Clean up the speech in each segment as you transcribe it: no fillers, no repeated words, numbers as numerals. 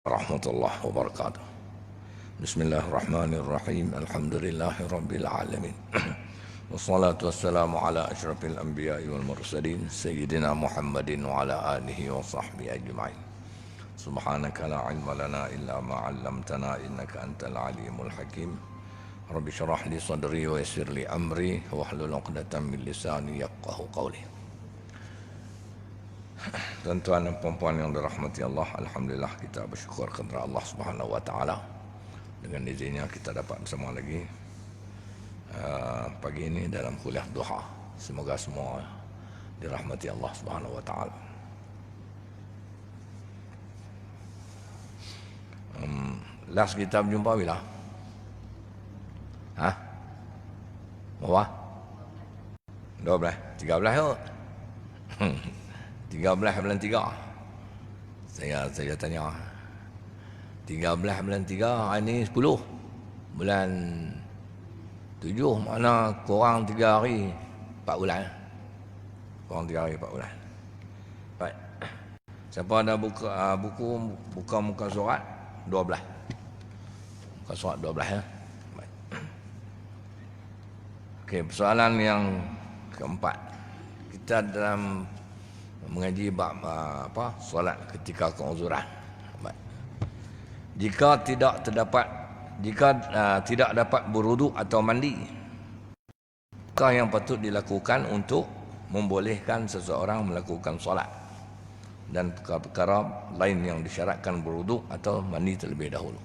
Warahmatullahi wabarakatuh. Bismillahirrahmanirrahim. Alhamdulillahi rabbil alamin. Wassalatu wassalamu ala asyrafil anbiya'i wal mursalin sayyidina Muhammadin wa ala alihi wa sahbihi ajma'in. Subhanaka la ilma lana illa ma 'allamtana innaka antal alimul hakim. Rabbi shrah li sadri wa yassir li amri wahlul 'uqdatam min lisani yafqahu qawli. Tuan-tuan dan puan-puan yang dirahmati Allah, alhamdulillah kita bersyukur kepada Allah Subhanahu wa taala. Dengan izinnya kita dapat bersama lagi pagi ini dalam kuliah duha. Semoga semua dirahmati Allah Subhanahu wa taala. Last kita berjumpa bila? Berapa? 12, 13 tu. 13 bulan 3. Saya tanya. 13 bulan 3, hari ni 10. Bulan 7, mana kurang 3 hari 4 bulan. Kurang 3 hari 4 bulan. Baik. Siapa ada buka muka surat 12. Muka surat 12 ya. Baik. Okey, persoalan yang keempat. Kita dalam mengaji bab solat ketika keuzuran. Jika tidak dapat berwuduk atau mandi, maka yang patut dilakukan untuk membolehkan seseorang melakukan solat dan perkara-perkara lain yang disyaratkan berwuduk atau mandi terlebih dahulu.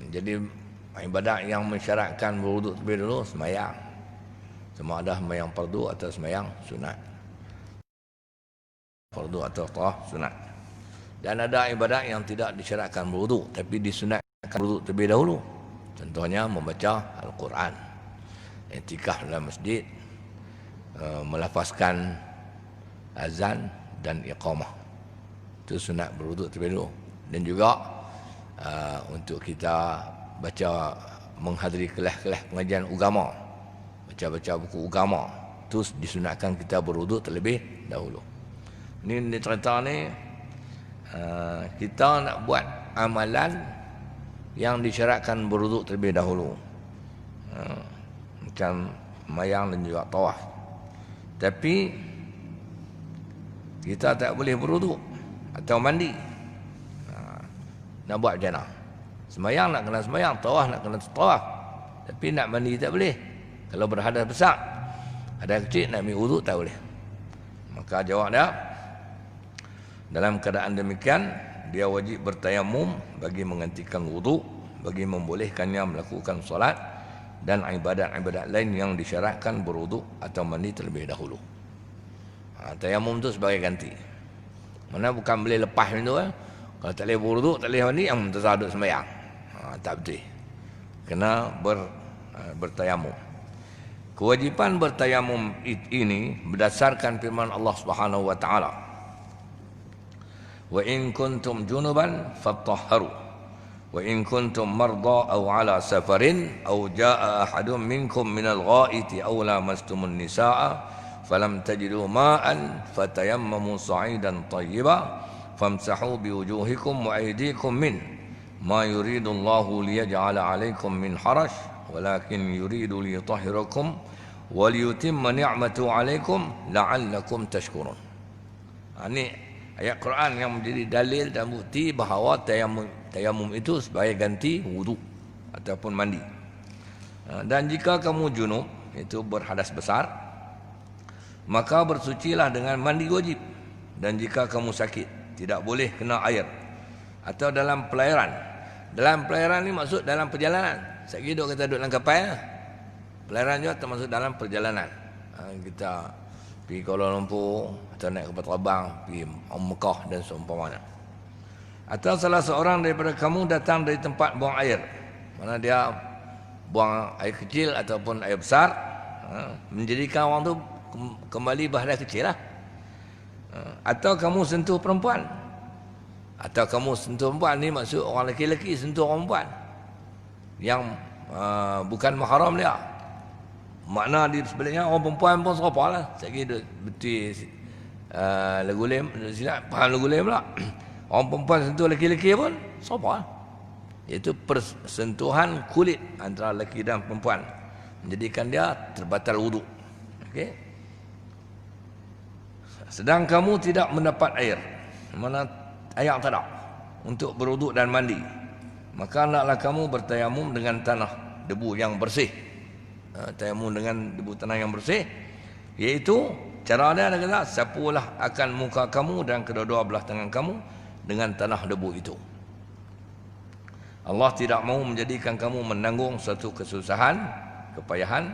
Jadi ibadat yang mensyaratkan berwuduk terlebih dahulu sembahyang, sama ada sembahyang fardu atau sembahyang sunat. Fardu atau sunat. Dan ada ibadat yang tidak disyaratkan berwuduk tapi disunatkan berwuduk terlebih dahulu. Contohnya membaca Al-Quran, i'tikaf dalam masjid, melafazkan azan dan iqamah. Itu sunat berwuduk terlebih dahulu. Dan juga untuk kita baca, menghadiri kelas-kelas pengajian agama, baca-baca buku agama, itu disunatkan kita berwuduk terlebih dahulu. Ini cerita ni kita nak buat amalan yang disyaratkan berwuduk terlebih dahulu, macam mayang dan juga tawaf. Tapi kita tak boleh berwuduk atau mandi. Nak buat macam mana? Sembayang nak kena sembayang, tawaf nak kena tawaf, tapi nak mandi tak boleh. Kalau berhadas besar, hadas kecil nak ambil wuduk tak boleh. Maka jawab dia, dalam keadaan demikian, dia wajib bertayamum bagi menggantikan wuduk, bagi membolehkannya melakukan solat dan ibadat-ibadat lain yang disyaratkan berwuduk atau mandi terlebih dahulu. Tayamum tu sebagai ganti. Mana bukan boleh lepas macam tu. Kalau tak boleh berwuduk, tak boleh mandi, yang tersadut sembahyang. Tak betul. Kena bertayamum. Kewajipan bertayamum ini berdasarkan firman Allah Subhanahu wa taala, wa in kuntum junuban fatahharu wa in kuntum marda aw ala safarin aw jaa ahadun minkum minal ghaiti aw lamastumun nisaa falam tajidu ma'an fatayammamu sa'idan tayyiban famsahu biwujuhikum wa aydikum min ma yuridu Allahu liyaj'ala 'alaykum min haraj walakin yuridu liyutahhirakum wa liyutimma ni'matahu 'alaykum la'allakum tashkurun. Ini ayat Quran yang menjadi dalil dan bukti bahawa tayamum itu sebagai ganti wuduk ataupun mandi. Dan jika kamu junub, itu berhadas besar, maka bersucilah dengan mandi wajib. Dan jika kamu sakit, tidak boleh kena air, atau dalam pelayaran. Dalam pelayaran ni maksud dalam perjalanan. Sekali kita duduk dalam kapal, pelayaran juga termasuk dalam perjalanan. Kita pergi Kuala Lumpur atau naik kapal terbang pergi Mekah dan seumpamanya. Atau salah seorang daripada kamu datang dari tempat buang air, mana dia buang air kecil ataupun air besar, menjadikan orang tu kembali berhadas kecil lah. Atau kamu sentuh perempuan. Atau kamu sentuh perempuan, ni maksud orang lelaki sentuh orang perempuan yang bukan mahram dia. Makna di sebaliknya orang perempuan pun serupa lah. Saya kira betul lagu lem, faham lagu lem pula. Orang perempuan sentuh lelaki-lelaki pun sabar. Iaitu persentuhan kulit antara lelaki dan perempuan menjadikan dia terbatal wudu. Okey. Sedang kamu tidak mendapat air, mana air tak ada untuk berwuduk dan mandi, maka hendaklah kamu bertayamum dengan tanah debu yang bersih. Tayamum dengan debu tanah yang bersih, iaitu cara dia adalah sapulah akan muka kamu dan kedua-dua belah tangan kamu dengan tanah debu itu. Allah tidak mahu menjadikan kamu menanggung suatu kesusahan, kepayahan,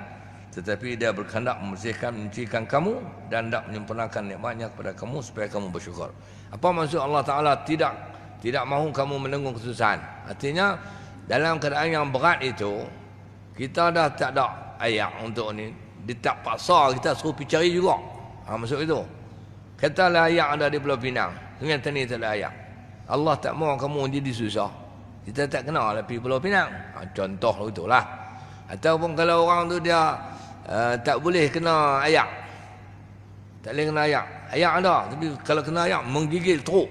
tetapi Dia berkehendak menyucikan kamu dan hendak menyempurnakan nikmatnya kepada kamu supaya kamu bersyukur. Apa maksud Allah Ta'ala tidak mahu kamu menanggung kesusahan? Artinya dalam keadaan yang berat itu, kita dah tak ada air untuk ni, dia tak paksa kita suruh pergi cari juga. Maksud itu, katalah air ada di Pulau Pinang, Sungai Tani tak ada air, Allah tak mahu kamu jadi susah, kita tak kena lah pergi Pulau Pinang. Contoh itulah. Ataupun kalau orang tu dia tak boleh kena air, tak boleh kena air, air ada, tapi kalau kena air menggigil teruk,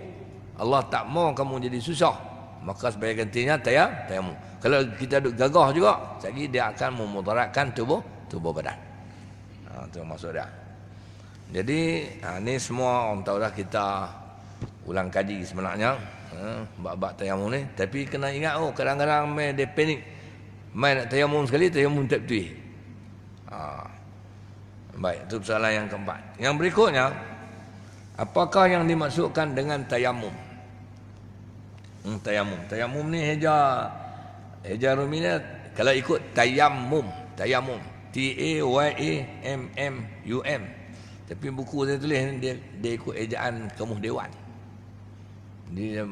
Allah tak mahu kamu jadi susah, maka sebagai gantinya tayamum. Kalau kita duk gagah juga, sekali dia akan memudaratkan tubuh badan. Itu maksud dia. Jadi ni semua orang tahu dah, kita ulang kaji sebenarnya bab-bab tayamum ni. Tapi kena ingat, kadang-kadang main dia panik, main nak tayamum sekali, tayamum tak betul. Baik, itu persoalan yang keempat. Yang berikutnya, apakah yang dimaksudkan dengan tayamum? Tayamum ni Heja Rumina kalau ikut tayammum, Tayammum, tapi buku saya tulis dia ikut ejaan Kemuh Dewan. Dia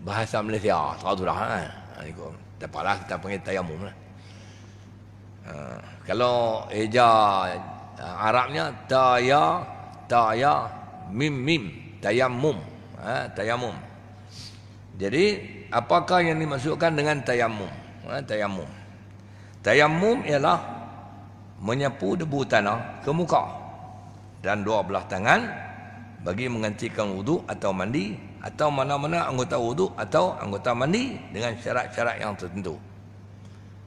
bahasa Malaysia, tahu dah kan. Ikut. Tak apalah, kita panggil tayammum lah. Kalau eja Arabnya mim, tayammum. Tayammum. Jadi apakah yang dimaksudkan dengan tayammum? Tayammum ialah menyapu debu tanah ke muka dan dua belah tangan bagi menggantikan wudu atau mandi atau mana-mana anggota wudu atau anggota mandi dengan syarat-syarat yang tertentu.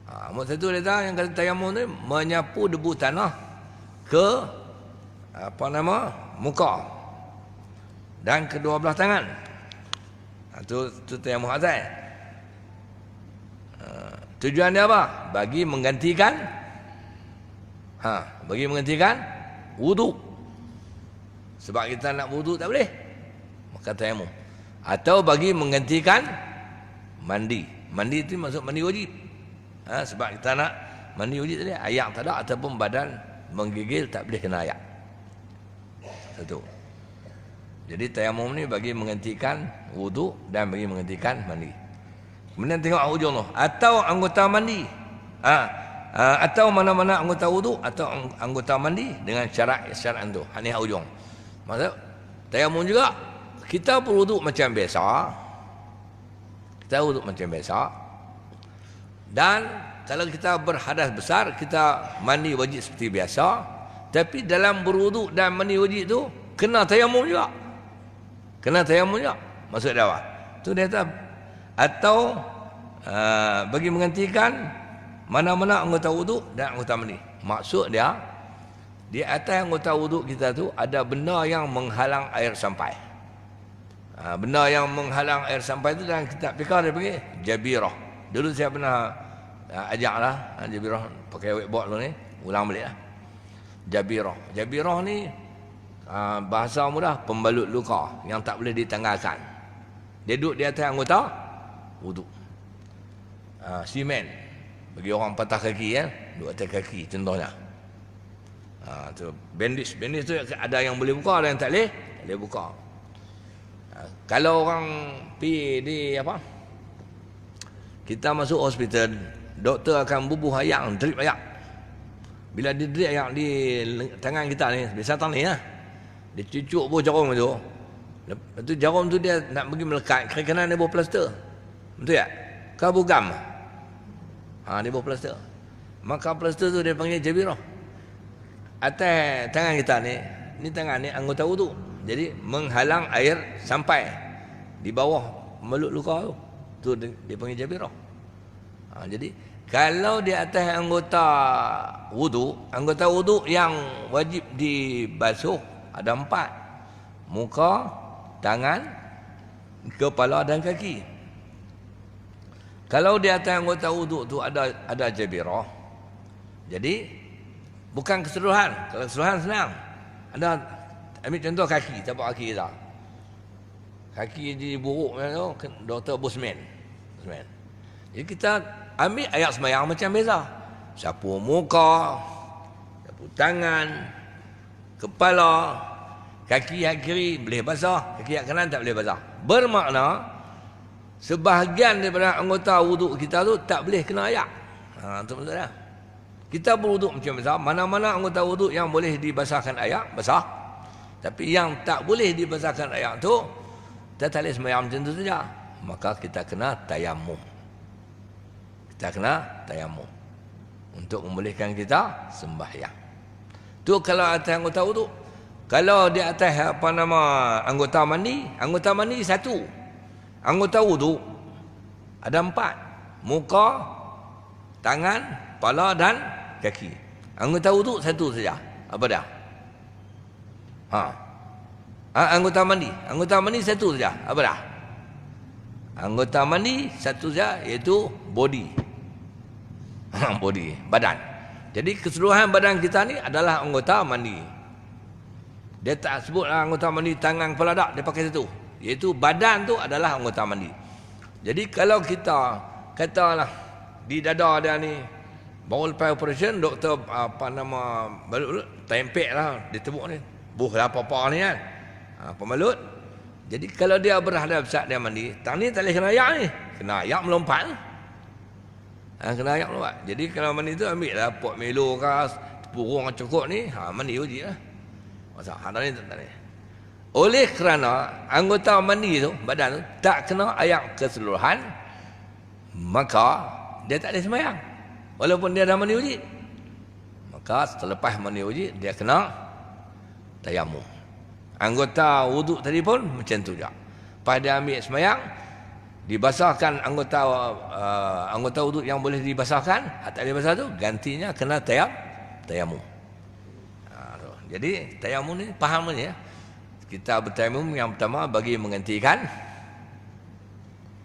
Maksud satu dia yang kata tayammum ni menyapu debu tanah ke muka dan kedua belah tangan. Itu tayammum asal. Tujuan dia apa? Bagi menggantikan wudu. Sebab kita nak wudu tak boleh, maka tayamum. Atau bagi menggantikan mandi. Mandi itu maksud mandi wajib. Sebab kita nak mandi wajib tadi, air tak ada ataupun badan menggigil tak boleh kena air. Satu. Jadi tayamum ni bagi menggantikan wudu dan bagi menggantikan mandi. Kemudian tengok hujung tu, atau anggota mandi, atau mana-mana anggota wudu atau anggota mandi dengan syarat-syarat itu. Ini hujung. Maksud tayamum juga kita berwuduk macam biasa. Dan kalau kita berhadas besar, kita mandi wajib seperti biasa. Tapi dalam berwuduk dan mandi wajib itu kena tayamum juga. Maksud dia apa? Itu dia kata atau bagi menggantikan mana-mana anggota wuduk dan anggota mandi. Maksud dia, di atas anggota wuduk kita tu ada benda yang menghalang air sampai. Benda yang menghalang air sampai itu dalam kitab fikah dia panggil jabirah. Dulu saya pernah ajaklah jabirah pakai whiteboard tu ni, ulang balik lah. Jabirah ni bahasa mudah pembalut luka yang tak boleh ditanggalkan. Dia duduk di atas anggota wuduk. Simen bagi orang patah kaki duduk atas kaki contohnya. Tu bandage tu ada yang boleh buka, ada yang tak boleh buka. Kalau orang pergi di kita masuk hospital, doktor akan bubuh ayak, drip ayak. Bila dia drip ayak di tangan kita ni, biasa tangan ni dia cucuk buah jarum tu. Lepas tu jarum tu dia nak pergi melekat, kena dia buah plaster. Betul tak? Kau gam. Dia buah plaster. Maka plaster tu dia panggil jabirah. Atas tangan kita ni tangan ni anggota wudu. Jadi menghalang air sampai. di bawah melut luka tu. Tu dia panggil jabirah. Jadi kalau di atas anggota wuduk yang wajib dibasuh ada 4. Muka, tangan, kepala dan kaki. Kalau di atas anggota wuduk tu ada jabirah. Jadi bukan keseluruhan. Kalau keseluruhan senang. Ambil contoh kaki, tapak kaki kita. Kaki diburuk tu Dr. Busman. Jadi kita ambil ayat sembahyang macam biasa. Sapu muka, sapu tangan, kepala, kaki yang kiri boleh basah, kaki yang kanan tak boleh basah. Bermakna sebahagian daripada anggota wuduk kita tu tak boleh kena ayak. Itu maksudnya. Kita berwuduk macam biasa, mana-mana anggota wuduk yang boleh dibasahkan ayak, basah. Tapi yang tak boleh dibasahkan ayak tu, kita tak boleh sembahyang macam tu saja. Maka kita kena tayamum. Untuk membolehkan kita sembahyang. Tu kalau atas anggota wuduk. Kalau di atas anggota mandi 1. Anggota wuduk ada 4. Muka, tangan, kepala dan kaki. Anggota wuduk 1 saja. Apa dah? Anggota mandi 1 saja. Apa dah? Anggota mandi 1 saja, iaitu body. Body, badan. Jadi keseluruhan badan kita ni adalah anggota mandi. Dia tak sebutlah anggota mandi tangan, kepala tak, dia pakai satu. Iaitu badan tu adalah anggota mandi. Jadi kalau kita katalah di dada dia ni baru lepas operation, doktor balut tempek lah, dia tebuk ni. Buh lah apa-apa ni kan. Pemalut. Jadi kalau dia berhadap saat dia mandi, tang ni tak boleh kena ayak ni. Kena ayak melompat. Kena ayak melompat. Jadi kalau mandi tu ambil lah pot melo ke, tepurung cukup ni, mandi wajib lah. Masa ni tak ni. Oleh kerana anggota mandi tu, badan tu tak kena ayak keseluruhan, maka dia tak boleh sembahyang. Walaupun dia dah mandi wajib. Maka selepas mandi wajib, dia kena tayamum. Anggota wuduk tadi pun macam tu juga. Pada ambil sembahyang, dibasahkan anggota wuduk yang boleh dibasahkan, tak boleh basah tu, gantinya kena tayamum. Jadi tayamum ni faham ni ya. Kita bertayamum yang pertama bagi menggantikan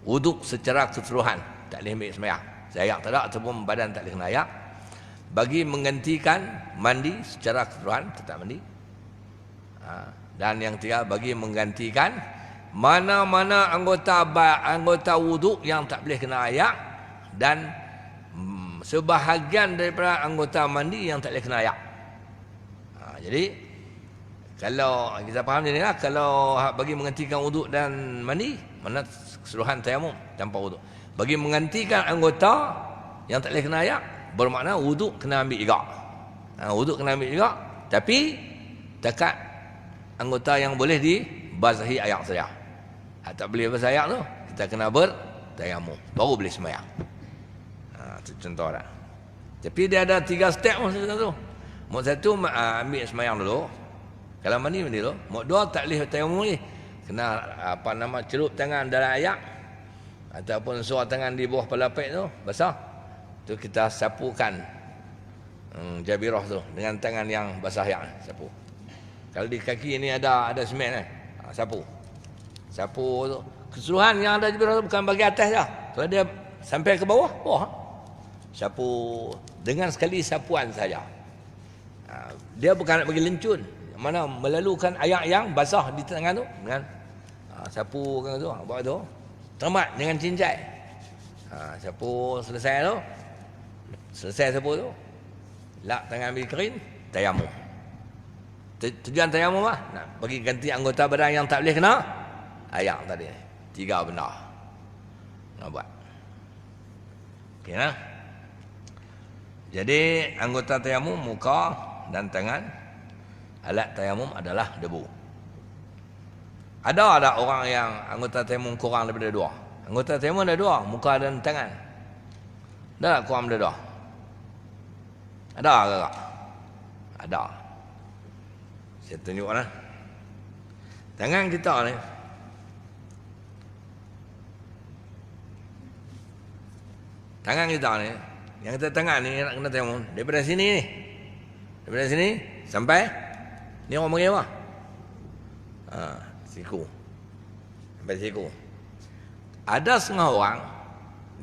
wuduk secara keseluruhan, tak boleh ambil sembahyang. Ayak tak ada ataupun badan tak boleh kena ayak. Bagi menggantikan mandi secara keseluruhan, tetap mandi. Dan yang ketiga bagi menggantikan mana-mana anggota wuduk yang tak boleh kena ayak, dan sebahagian daripada anggota mandi yang tak boleh kena ayak. Jadi kalau kita faham ni lah, kalau bagi menggantikan wuduk dan mandi, mana keseluruhan tayamum tanpa wuduk. Bagi menggantikan anggota yang tak boleh kena ayak, bermakna wuduk kena ambil juga. Wuduk kena ambil juga, tapi dekat anggota yang boleh dibasahi ayak saja. Tak boleh basah ayak tu, kita kena bertayamum, baru boleh sembahyang. Itu contoh dah. Tapi dia ada 3 step maksud tu. Mok 1 ambil sembahyang dulu. Kalau mandi dulu. Mok 2 tak boleh tayamum ni. Kena celup tangan dalam ayak ataupun suar tangan di bawah pelapik tu basah. Tu kita sapukan jabirah tu dengan tangan yang basah ayak, sapu. Kalau di kaki ni ada semen sapu. Sapu tu. Keseluruhan yang ada jabirah tu bukan bagi atas dah. Kalau dia sampai ke bawah, sapu dengan sekali sapuan saja. Dia bukan nak bagi lencun, mana melalukan ayak yang basah di tangan tu dengan sapu kan tu, buat tu termat dengan cincai. Sapu selesai tu, selesai sapu tu, lap tangan ambil kering, tayamum. Tujuan tayamum nak bagi ganti anggota badan yang tak boleh kena ayak tadi. 3 benda nak buat. Okey nah. Jadi anggota tayamum muka dan tangan. Alat tayamum adalah debu. Ada orang yang anggota tayamum kurang daripada 2. Anggota tayamum ada 2, muka dan tangan. Ada tak kurang daripada 2? Ada ke tak? Ada. Saya tunjuklah. Tangan kita ni tangan kita ni, yang kita tangan ni nak kena tayamum daripada sini ni. Daripada sini sampai ni orang panggil apa? Siku. Sampai siku. Ada setengah orang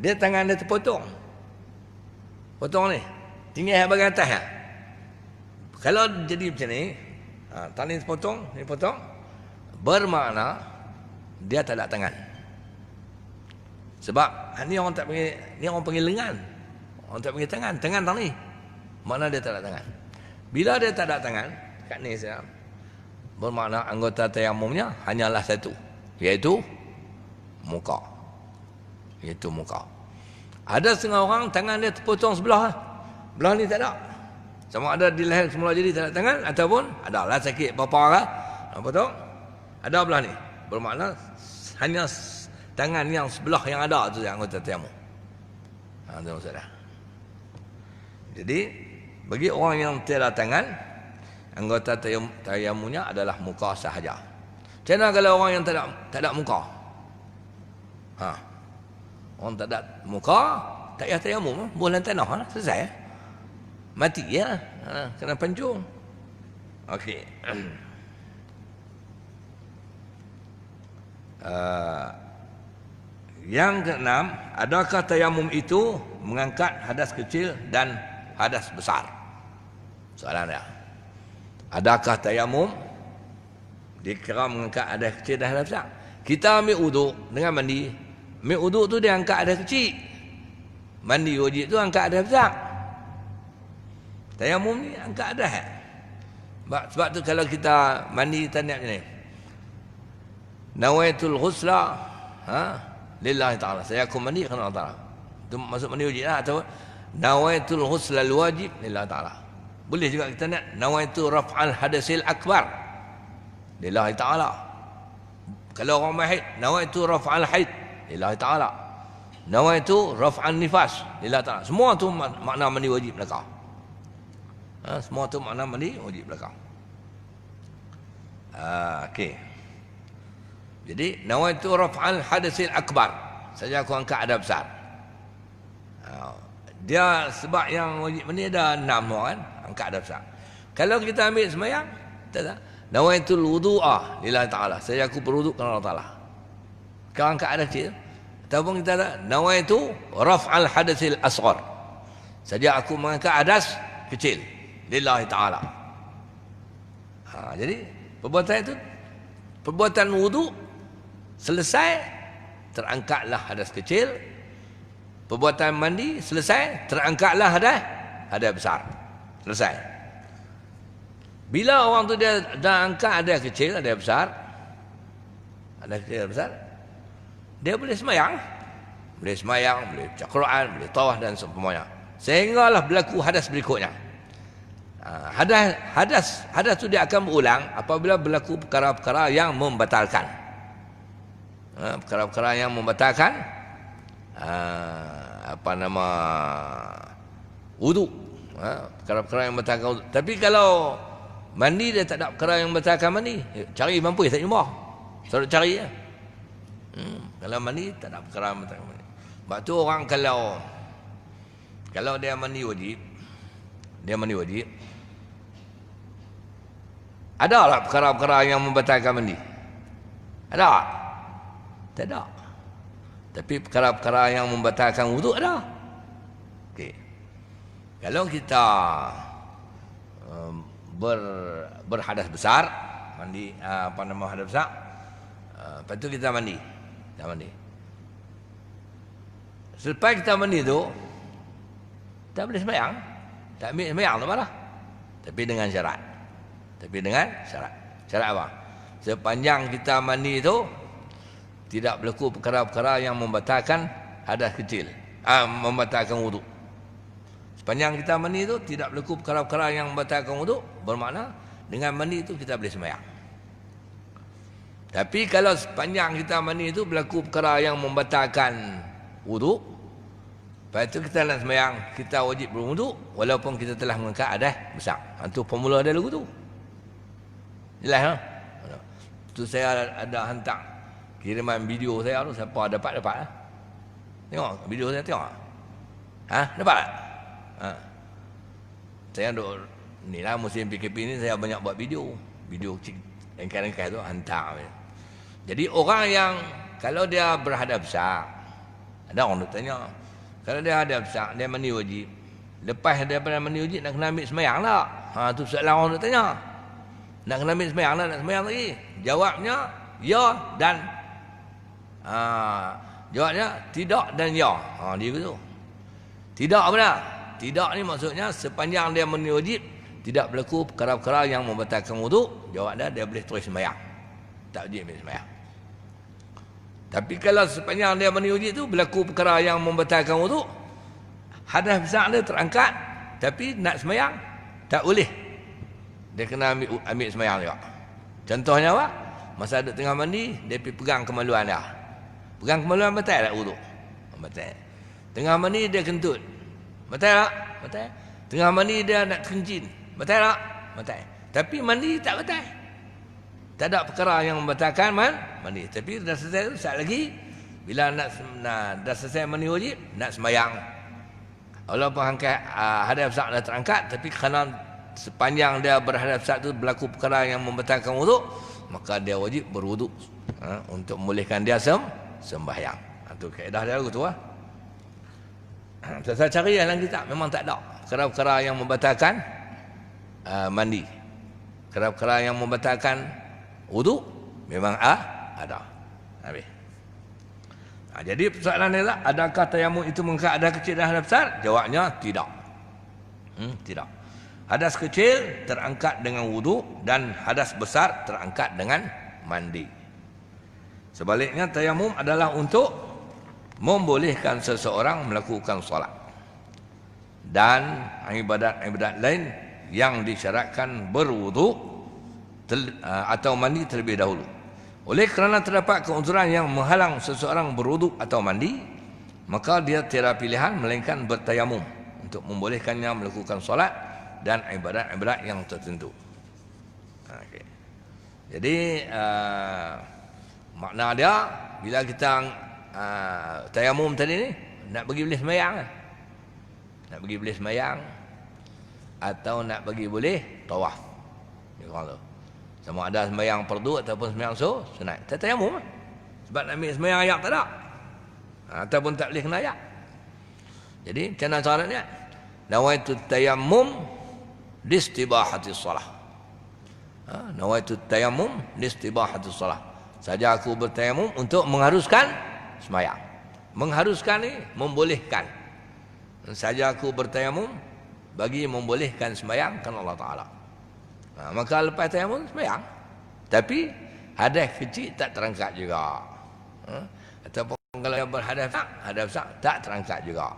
dia tangan dia terpotong. Potong ni. Tinggal bahagian atas ya. Kalau jadi macam ni, tali potong, ni potong, bermakna dia tak ada tangan. Sebab ni orang tak panggil, ni orang panggil lengan. Orang tak panggil tangan, tangan tali. Makna dia tak ada tangan. Bila dia tak ada tangan, kat ni saya, bermakna anggota tayamumnya hanyalah satu, iaitu muka. Iaitu muka. Ada setengah orang tangan dia terpotong sebelah. Belah ni tak ada. Sama ada di leher semula jadi tak ada tangan, ataupun ada lah sakit apa-apa lah, potong. Ada belah ni. Bermakna hanya tangan yang sebelah yang ada tu yang anggota tayamum. Itu maksudnya. Jadi bagi orang yang tiada tangan, anggota tayamumnya adalah muka sahaja. Macam mana kalau orang yang tak ada muka? Orang tak ada muka, tak payah tayamum, bolan tanah, selesai. Mati ya, kena pancung. Okey. Yang keenam, adakah tayamum itu mengangkat hadas kecil dan hadas besar? Soalan dia. Adakah tayamum dikira mengangkat hadas kecil dan hadas besar? Kita ambil uduk dengan mandi. Ambil uduk tu dia angkat hadas kecil. Mandi wajib tu angkat hadas besar. Tayamum ni angkat hadas. Sebab tu kalau kita mandi kita niat macam ni. Nawaitul ghusla lillahi ta'ala. Saya akan mandi kerana Allah Ta'ala. Itu masuk mandi wajib lah. Atau nawaitul ghusla wajib lillahi ta'ala. Boleh juga kita niat nawaitu raf'al hadasil akbar lillahi ta'ala. Kalau orang mahid, nawaitu raf'al haid lillahi ta'ala. Nawaitu raf'an nifas lillahi ta'ala. Semua tu makna mandi wajib belakang. Semua tu makna mandi wajib belakang. Okey. Jadi nawaitu raf'al hadasil akbar. Saja aku angkat hadas besar. Dia sebab yang wajib mandi ada 6 kan, angkat hadas besar. Kalau kita ambil sembahyang, tak ada. Nawaitul wudu'a lillahi ta'ala. Saja aku berwuduk kerana Allah Ta'ala. Kau angkat hadas kecil. Ataupun kita ada nawaitu raf'al hadasil asghar. Saja aku mengangkat hadas kecil lillahi ta'ala. Jadi perbuatan itu, perbuatan wudu selesai terangkatlah hadas kecil. Perbuatan mandi selesai terangkatlah hadas besar. Selesai. Bila orang tu dia dah angkat hadas kecil, hadas besar, hadas kecil, hadas besar, dia boleh sembahyang. Boleh sembahyang, boleh baca Quran, boleh tawaf dan seumpamanya. Sehinggalah berlaku hadas berikutnya. Hadas tu dia akan berulang apabila berlaku perkara-perkara yang membatalkan. Perkara-perkara yang membatalkan wudu. Perkara-perkara yang membatalkan wudu. Tapi kalau mandi dia tak ada perkara yang membatalkan mandi, cari mampu tak jumpa. Selalu cari ya. Kalau mandi tak ada perkara yang membatalkan mandi. Sebab tu orang kalau dia mandi wajib, ada lah perkara-perkara yang membatalkan mandi? Ada? Tak ada. Tapi perkara-perkara yang membatalkan wuduk ada. Okey. Kalau kita berhadas besar, mandi hadas besar, lepas tu kita mandi. Selepas kita mandi tu, tak boleh sembahyang. Tak ambil sembahyang tu malah. Tapi dengan syarat. Syarat apa? Sepanjang kita mandi itu tidak berlaku perkara-perkara yang membatalkan hadas kecil, membatalkan wudu. Sepanjang kita mandi itu tidak berlaku perkara-perkara yang membatalkan wudu, bermakna dengan mandi itu kita boleh sembahyang. Tapi kalau sepanjang kita mandi itu berlaku perkara yang membatalkan wudu, lepas itu kita nak sembahyang, kita wajib berwudu walaupun kita telah mengangkat hadas besar. Itu formula dia lagu tu. Jelas ha? Tu saya ada hantar kiriman video saya tu, siapa dapat lah. Tengok video saya tengok. Nampak tak? Saya duk ni lah musim PKP ni saya banyak buat video engkar-engkar tu hantar. Jadi orang yang kalau dia berhadap syak, ada orang tu tanya, kalau dia hadap syak, dia mandi wajib, lepas daripada mandi wajib nak kena ambil sembahyang tak? Tu soalan orang tu tanya. Nak kena ambil sembahyang tak? Nak sembahyang lagi? Jawabnya ya dan jawabnya tidak dan ya. Dia gitu. Tidak benar. Tidak ni maksudnya sepanjang dia mandi wajib tidak berlaku perkara-perkara yang membatalkan wuduk, jawab dia boleh terus sembahyang. Tak wajib ambil sembahyang. Tapi kalau sepanjang dia mandi wajib tu berlaku perkara yang membatalkan wuduk, hadas besar dia terangkat, tapi nak sembahyang tak boleh. Dia kena ambil sembahyang juga. Contohnya apa? Masa duduk tengah mandi, dia pergi pegang kemaluan dia. Pegang kemaluan batal tak wuduk? Batal. Tengah mandi dia kentut. Batal tak? Batal. Tengah mandi dia nak kencing. Batal tak? Batal. Tapi mandi tak batal. Tak ada perkara yang membatalkan mandi. Tapi dah selesai tu, saat lagi bila dah selesai mandi wajib, nak sembahyang. Walaupun hadas besar dah terangkat, tapi kerana sepanjang dia berhadas besar tu berlaku perkara yang membatalkan wuduk, maka dia wajib berwuduk untuk memulihkan dia sembahyang. Itu kaedah dia tu lah. Saya cari dalam kitab memang tak ada perkara-perkara yang membatalkan mandi. Perkara-perkara yang membatalkan wuduk memang ada. Habis. Jadi persoalan dia lah, adakah tayamum itu mengangkat hadas kecil dan hadas besar? Jawabnya tidak. Tidak. Hadas kecil terangkat dengan wuduk dan hadas besar terangkat dengan mandi. Sebaliknya tayamum adalah untuk membolehkan seseorang melakukan solat dan ibadat-ibadat lain yang disyaratkan berwuduk atau mandi terlebih dahulu. Oleh kerana terdapat keuzuran yang menghalang seseorang berwuduk atau mandi, maka dia tiada pilihan melainkan bertayamum untuk membolehkannya melakukan solat dan ibadat-ibadat yang tertentu. Okay. Jadi makna dia bila kita tayamum tadi ni nak bagi boleh sembahyang, nak bagi boleh sembahyang atau nak bagi boleh tawaf. Ni orang tu. Sama ada sembahyang fardu ataupun sembahyang sunat. Tak tayamum lah. Sebab nak ambil sembahyang ayak tak ada. Ataupun tak boleh kena ayak. Jadi macam mana caranya? Nawaitu tayammum listibahatis salah. Nawaitu tayammum listibahatis salah. Saja aku bertayamum untuk mengharuskan sembahyang. Mengharuskan ni membolehkan. Saja aku bertayamum bagi membolehkan sembahyang kan Allah Taala. Maka lepas tayamum sembahyang. Tapi hadas kecil tak terangkat juga. Ataupun kalau dia berhadas besar tak terangkat juga.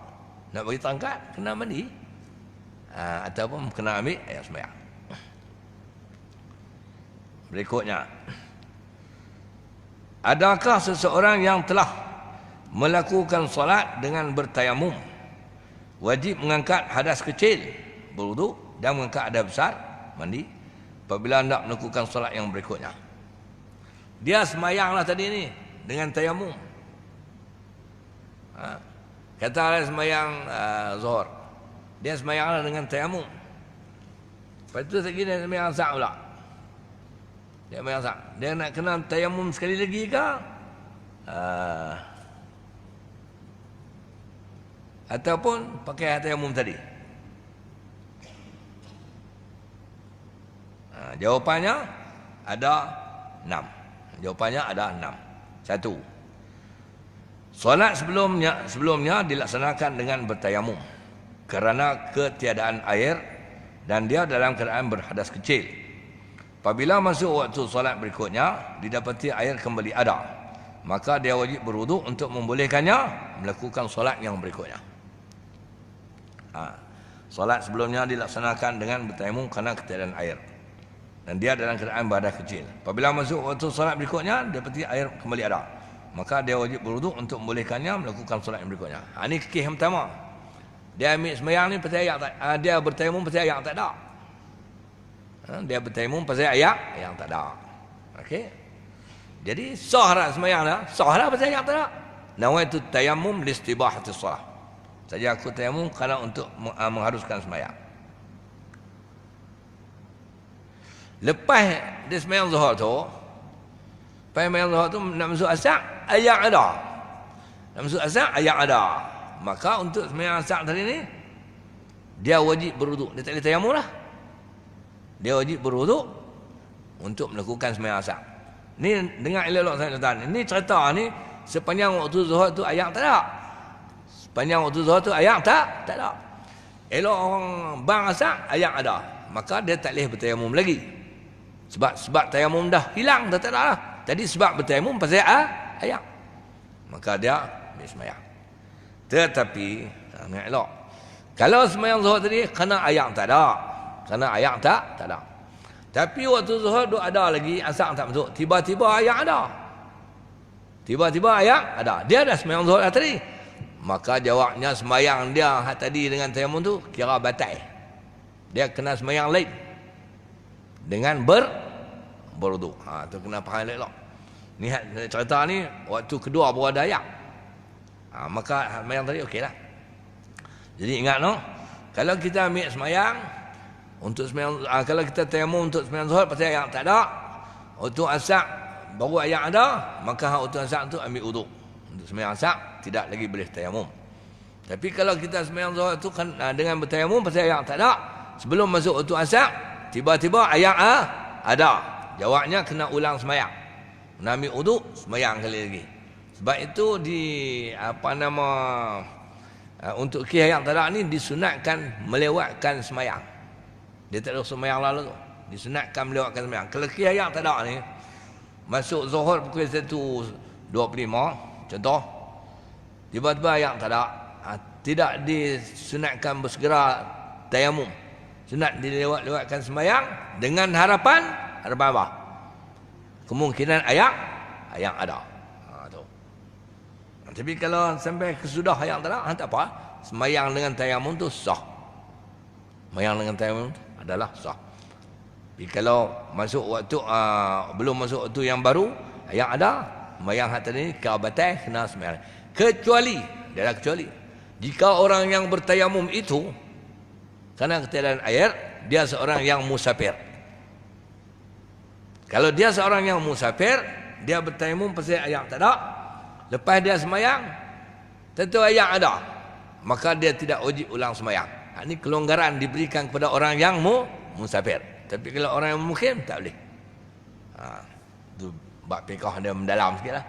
Nak bagi terangkat kena mandi. Ataupun kena ambil air sembahyang. Berikutnya, adakah seseorang yang telah melakukan solat dengan bertayamum wajib mengangkat hadas kecil berwuduk dan mengangkat hadas besar mandi apabila hendak melakukan solat yang berikutnya? Dia semayanglah tadi ni dengan tayamum. Katalah semayang zuhur, dia semayanglah dengan tayamum. Lepas tu lagi dia semayang asar pula. Dia semayang asar. Dia nak kena tayamum sekali lagi ke? Ataupun pakai tayamum tadi? Jawapannya ada 6. Jawapannya ada 6. 1. Solat sebelumnya dilaksanakan dengan bertayamum kerana ketiadaan air dan dia dalam keadaan berhadas kecil. Apabila masuk waktu solat berikutnya didapati air kembali ada, maka dia wajib berwuduk untuk membolehkannya melakukan solat yang berikutnya. Solat sebelumnya dilaksanakan dengan bertayamum kerana ketiadaan air dan dia dalam keadaan berhadas kecil. Apabila masuk waktu solat berikutnya didapati air kembali ada, maka dia wajib berwuduk untuk membolehkannya melakukan solat yang berikutnya. Ini kes yang pertama. Dia ambil sembahyang ni pasal ayak tak, dia bertayamum pasal ayak tak ada. Dia bertayamum pasal ayak yang tak ada. Okey. Jadi sah dah sembahyang dah, sah dah pasal ayak tak ada. Nawaitu tayammum listibahatis shalah. Saja aku tayamum kerana untuk mengharuskan sembahyang. Lepas dia sembahyang zuhur tu, lepas sembahyang zuhur tu nak masuk asar, ayak ada. Nak masuk asar, ayak ada. Maka untuk sembahyang asar tadi ni, dia wajib berwuduk. Dia tak boleh tayamum lah. Dia wajib berwuduk untuk melakukan sembahyang asar. Ni dengar elok-elok saya tuan. Ini cerita ni sepanjang waktu zuhur tu ayak tak ada. Sepanjang waktu zuhur tu ayak tak ada. Elok orang bang asar, ayak ada. Maka dia tak boleh bertayamum lagi. Sebab tayamum dah hilang, dah tak ada lah. Jadi sebab bertayamum pasal ayak. Maka dia ambil sembahyang. Tetapi dengar elok. Kalau sembahyang zuhur tadi kena ayak tak ada. Kena ayak tak ada. Tapi waktu zuhur duk ada lagi, asar tak masuk. Tiba-tiba ayak ada. Tiba-tiba ayak ada. Dia dah sembahyang zuhur dah tadi. Maka jawabnya sembahyang dia tadi dengan tayamum tu kira batal. Dia kena sembahyang lain dengan berwuduk. Tu kena faham elok. Ni cerita ni waktu kedua baru ada ayak. Maka sembahyang tadi okeylah. Jadi ingat no, kalau kita ambil sembahyang untuk sembahyang, kalau kita tayamum untuk sembahyang zuhur pasal ayak tak ada, untuk asar baru ayak ada, maka untuk asar tu ambil wuduk. Untuk sembahyang asar tidak lagi boleh tayamum. Tapi kalau kita sembahyang zuhur tu kan dengan bertayamum pasal ayak tak ada, sebelum masuk waktu asar tiba-tiba ayak ada. Jawabnya kena ulang sembahyang. Kena ambil wuduk, sembahyang kali lagi. Sebab itu untuk kisah yang tak ada ni disunatkan melewatkan sembahyang. Dia tak ada sembahyang lalu tu. Disunatkan melewatkan sembahyang. Kalau kisah yang tak ada ni, masuk zuhur pukul 1.25 contoh, tiba-tiba yang tak ada, tidak disunatkan bersegera tayamum. Sunat dilewatkan sembahyang dengan harapan apa? Kemungkinan ayak ada. Tapi kalau sampai kesudah yang tak ada, tak apa. Sembahyang dengan tayamum tu sah. Sembahyang dengan tayamum tu adalah sah. Tapi kalau masuk waktu belum masuk waktu yang baru, yang ada, sembahyang hati ni kau batal, kena sembahyang. Kecuali jika orang yang bertayamum itu kerana ketiadaan air, dia seorang yang musafir. Kalau dia seorang yang musafir, dia bertayamum pasal ayak tak ada, lepas dia sembahyang tentu ayak ada, maka dia tidak wajib ulang sembahyang. Ini kelonggaran diberikan kepada orang yang musafir. Tapi kalau orang yang mukim tak boleh. Itu bab fiqh dia mendalam sikitlah.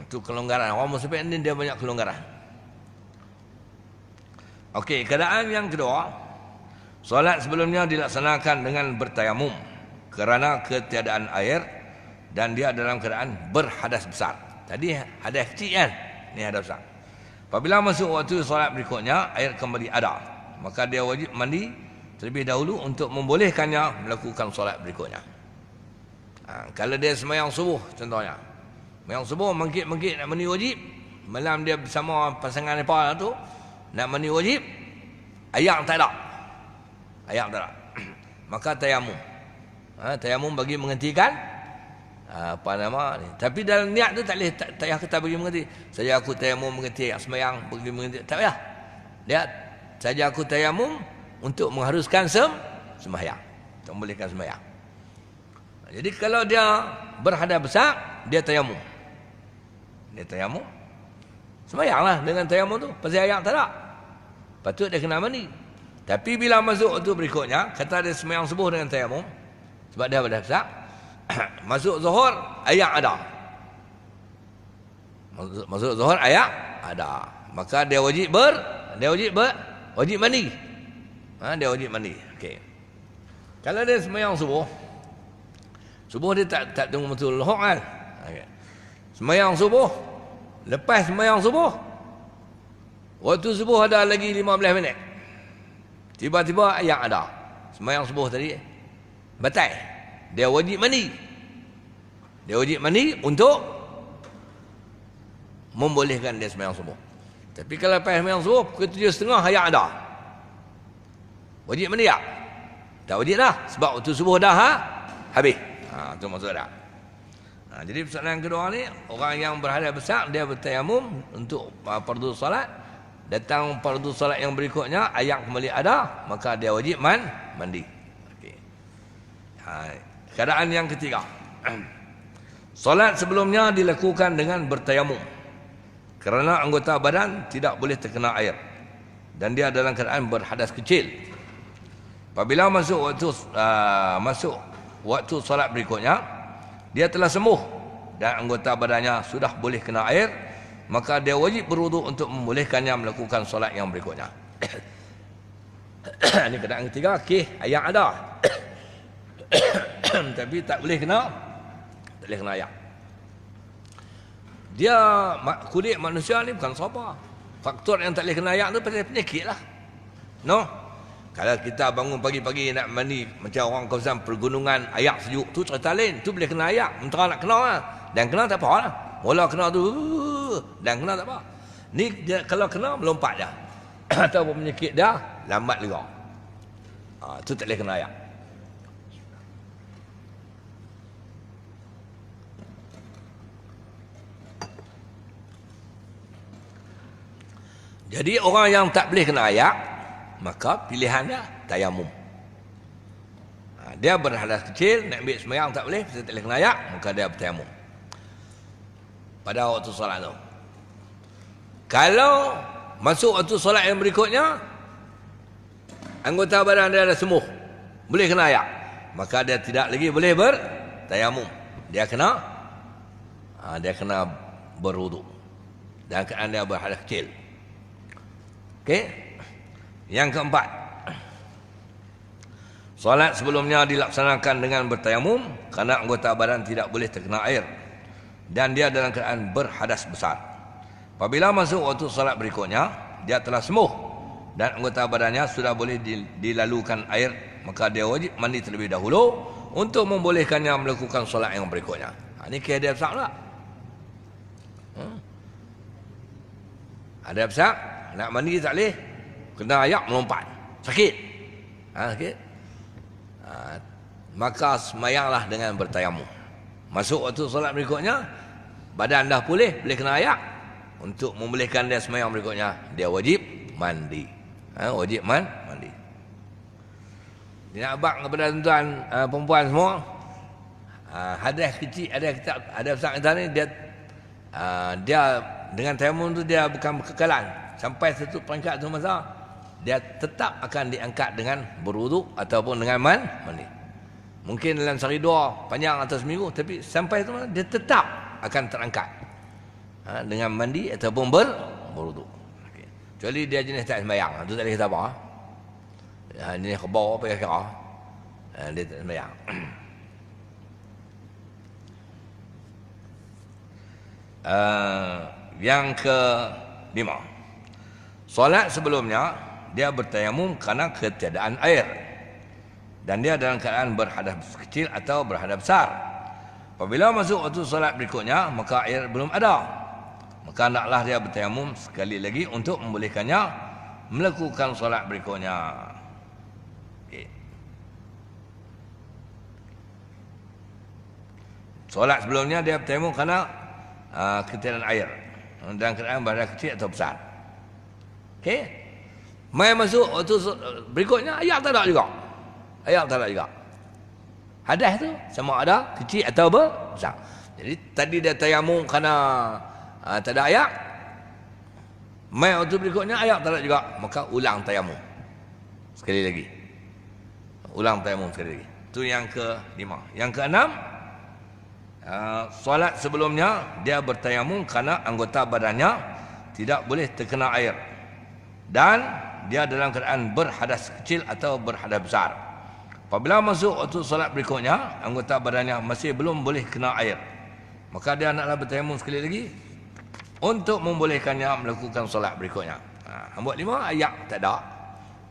Itu kelonggaran. Orang musafir ni dia banyak kelonggaran. Okey, keadaan yang kedua, solat sebelumnya dilaksanakan dengan bertayamum kerana ketiadaan air dan dia dalam keadaan berhadas besar. Tadi hadas kecil kan? Ni hadas besar. Apabila masuk waktu solat berikutnya, air kembali ada, maka dia wajib mandi terlebih dahulu untuk membolehkannya melakukan solat berikutnya. Kalau dia sembahyang subuh contohnya, sembahyang subuh mengkit-mengkit nak mandi wajib, malam dia bersama pasangan apa tu nak mandi wajib, ayak tak ada, maka tayamum. Tayamum bagi menghentikan ni. Tapi dalam niat tu tak boleh tak payah kita bagi menghenti. Saja aku tayamum menghenti sembahyang bagi menghenti, tak payah. Dia saja aku tayamum untuk mengharuskan sembahyang, untuk membolehkan sembahyang. Jadi kalau dia berhadas besar, dia tayamum. Sembahyanglah dengan tayamum tu, pasal ayak tak ada. Patut dia kena mandi. Tapi bila masuk waktu berikutnya, kata dia sembahyang subuh dengan tayamum, sebab dia berhadas besar, masuk zuhur ayak ada. Masuk zuhur ayak ada. Maka dia wajib mandi. Dia wajib mandi. Okey. Kalau dia sembahyang subuh dia tak tunggu betul zuhur kan. Okey. Sembahyang subuh, lepas sembahyang subuh, waktu subuh ada lagi 15 minit. Tiba-tiba ayak ada. Sembahyang subuh tadi batal. Dia wajib mandi. Untuk membolehkan dia sembahyang subuh. Tapi kalau lepas sembahyang subuh pukul 7.30 ayak ada, wajib mandi tak? Tak wajib dah, sebab waktu subuh dah habis. Itu maksud dah. Jadi persoalan kedua ni, orang yang berhadas besar dia bertayamum untuk fardu solat, datang fardu solat yang berikutnya, ayak kembali ada, maka dia wajib mandi. Okey. Keadaan yang ketiga. Solat sebelumnya dilakukan dengan bertayamum. Kerana anggota badan tidak boleh terkena air. Dan dia dalam keadaan berhadas kecil. Apabila masuk waktu solat berikutnya, dia telah sembuh dan anggota badannya sudah boleh kena air, maka dia wajib berwuduk untuk membolehkannya melakukan solat yang berikutnya. Ini keadaan ketiga. Okey, ayak ada. Tapi tak boleh kena ayak. Dia kulit manusia ni bukan siapa. Faktor yang tak boleh kena ayak tu pasal penyakit lah. No? Kalau kita bangun pagi-pagi nak mandi macam orang kawasan pergunungan, ayak sejuk tu cerita lain. Tu boleh kena ayak. Mentera nak kena lah. Dan kena tak apa lah. Mula kena tu dan kena tak apa. Ni dia, kalau kena melompat dah. Atau penyakit dah lambat juga. Tu tak boleh kena ayak. Jadi orang yang tak boleh kena ayak, maka pilihannya tayamum. Dia berhadas kecil, nak ambil sembahyang tak boleh, tak boleh kena ayak, maka dia bertayamum pada waktu solat tu. Kalau masuk waktu solat yang berikutnya, anggota badan dia dah sembuh, boleh kena ayak, maka dia tidak lagi boleh bertayamum. Dia kena berwuduk dan keadaan dia berhadas kecil. Okey. Yang keempat, solat sebelumnya dilaksanakan dengan bertayamum kerana anggota badan tidak boleh terkena air dan dia dalam keadaan berhadas besar. Apabila masuk waktu solat berikutnya, dia telah sembuh dan anggota badannya sudah boleh dilalukan air, maka dia wajib mandi terlebih dahulu untuk membolehkannya melakukan solat yang berikutnya. Ini keadaan besar tak? Ada besar, nak mandi tak boleh, kena ayak melompat, sakit. Sakit. Maka semayanglah dengan bertayamum. Masuk waktu solat berikutnya, badan dah boleh kena ayak. Untuk membolehkan dia semayang berikutnya, dia wajib mandi. Wajib mandi. Dia nak abang kepada tuan-tuan perempuan semua, hadas kecil, ada besar kita ni, dia dengan tayamum tu dia bukan kekekalan sampai satu peringkat tu masa, dia tetap akan diangkat dengan berwuduk ataupun dengan mandi. Mungkin dalam sehari dua, panjang atau seminggu, tapi sampai tu dia tetap akan terangkat dengan mandi ataupun berwuduk. Okay. Kecuali dia jenis tak sembahyang, tu tak boleh kata apa. Jenis kebau apa kira, dia tak sembahyang. Yang kelima, solat sebelumnya dia bertayamum kerana ketiadaan air dan dia dalam keadaan berhadas kecil atau berhadas besar. Apabila masuk waktu solat berikutnya, maka air belum ada, maka hendaklah dia bertayamum sekali lagi untuk membolehkannya melakukan solat berikutnya. Okay. Solat sebelumnya dia bertayamum kerana ketiadaan air dan keadaan berhadas kecil atau besar. Okey. Mai masuk waktu berikutnya, ayak tak ada juga. Hadas tu sama ada kecil atau besar. Jadi tadi dia tayamum kerana tak ada ayak. Mai waktu berikutnya ayak tak ada juga, maka ulang tayamum sekali lagi. Itu yang ke-5. Yang ke-6, solat sebelumnya dia bertayamum kerana anggota badannya tidak boleh terkena air dan dia dalam keadaan berhadas kecil atau berhadas besar. Apabila masuk waktu solat berikutnya, anggota badannya masih belum boleh kena air, maka dia naklah bertayamum sekali lagi untuk membolehkannya melakukan solat berikutnya. Nombor 5, ayak tak ada.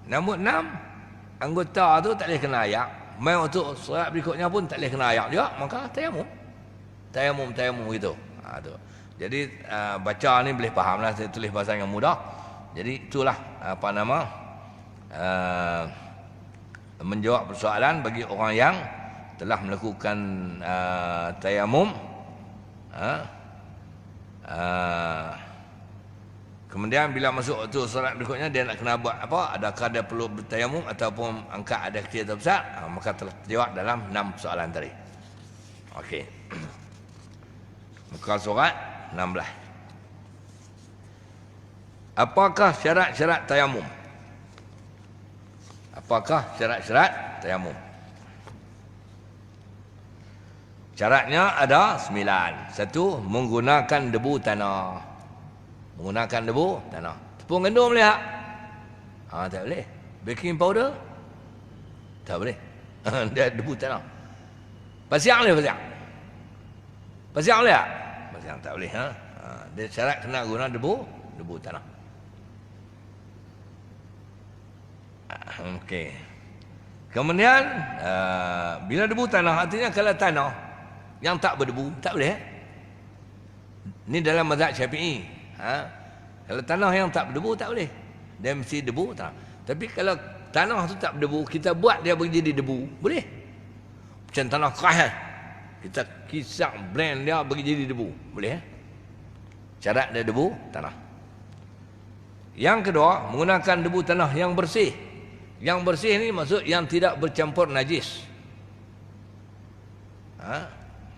Nombor 6, anggota tu tak boleh kena ayak. Mai waktu solat berikutnya pun tak boleh kena ayak juga, maka tayamum gitu. Tu. Jadi baca ni boleh fahamlah, saya tulis bahasa yang mudah. Jadi itulah menjawab persoalan bagi orang yang telah melakukan tayamum Kemudian bila masuk tu solat berikutnya dia nak kena buat apa? Adakah dia perlu bertayamum ataupun angkat ada kecil atau besar? Maka telah terjawab dalam 6 soalan tadi. Okey. Muka surat 16. Apakah syarat-syarat tayamum? Apakah syarat-syarat tayamum? Syaratnya ada 9. Satu, menggunakan debu tanah. Menggunakan debu tanah. Tepung gandum boleh tak? Tak boleh. Baking powder? Tak boleh. Dia debu tanah. Pasiang boleh pasiang? Pasiang boleh tak? Pasiang tak boleh. Dia syarat kena guna debu tanah. Okey. Kemudian bila debu tanah, artinya kalau tanah yang tak berdebu tak boleh. Ini dalam mazhab Syafi'i. Kalau tanah yang tak berdebu tak boleh. Dia mesti debu tanah. Tapi kalau tanah tu tak berdebu, kita buat dia jadi debu, boleh. Macam tanah keras, kita kisar blend dia bagi jadi debu, boleh. Syarat dia debu tanah. Yang kedua, menggunakan debu tanah yang bersih. Yang bersih ni maksud yang tidak bercampur najis.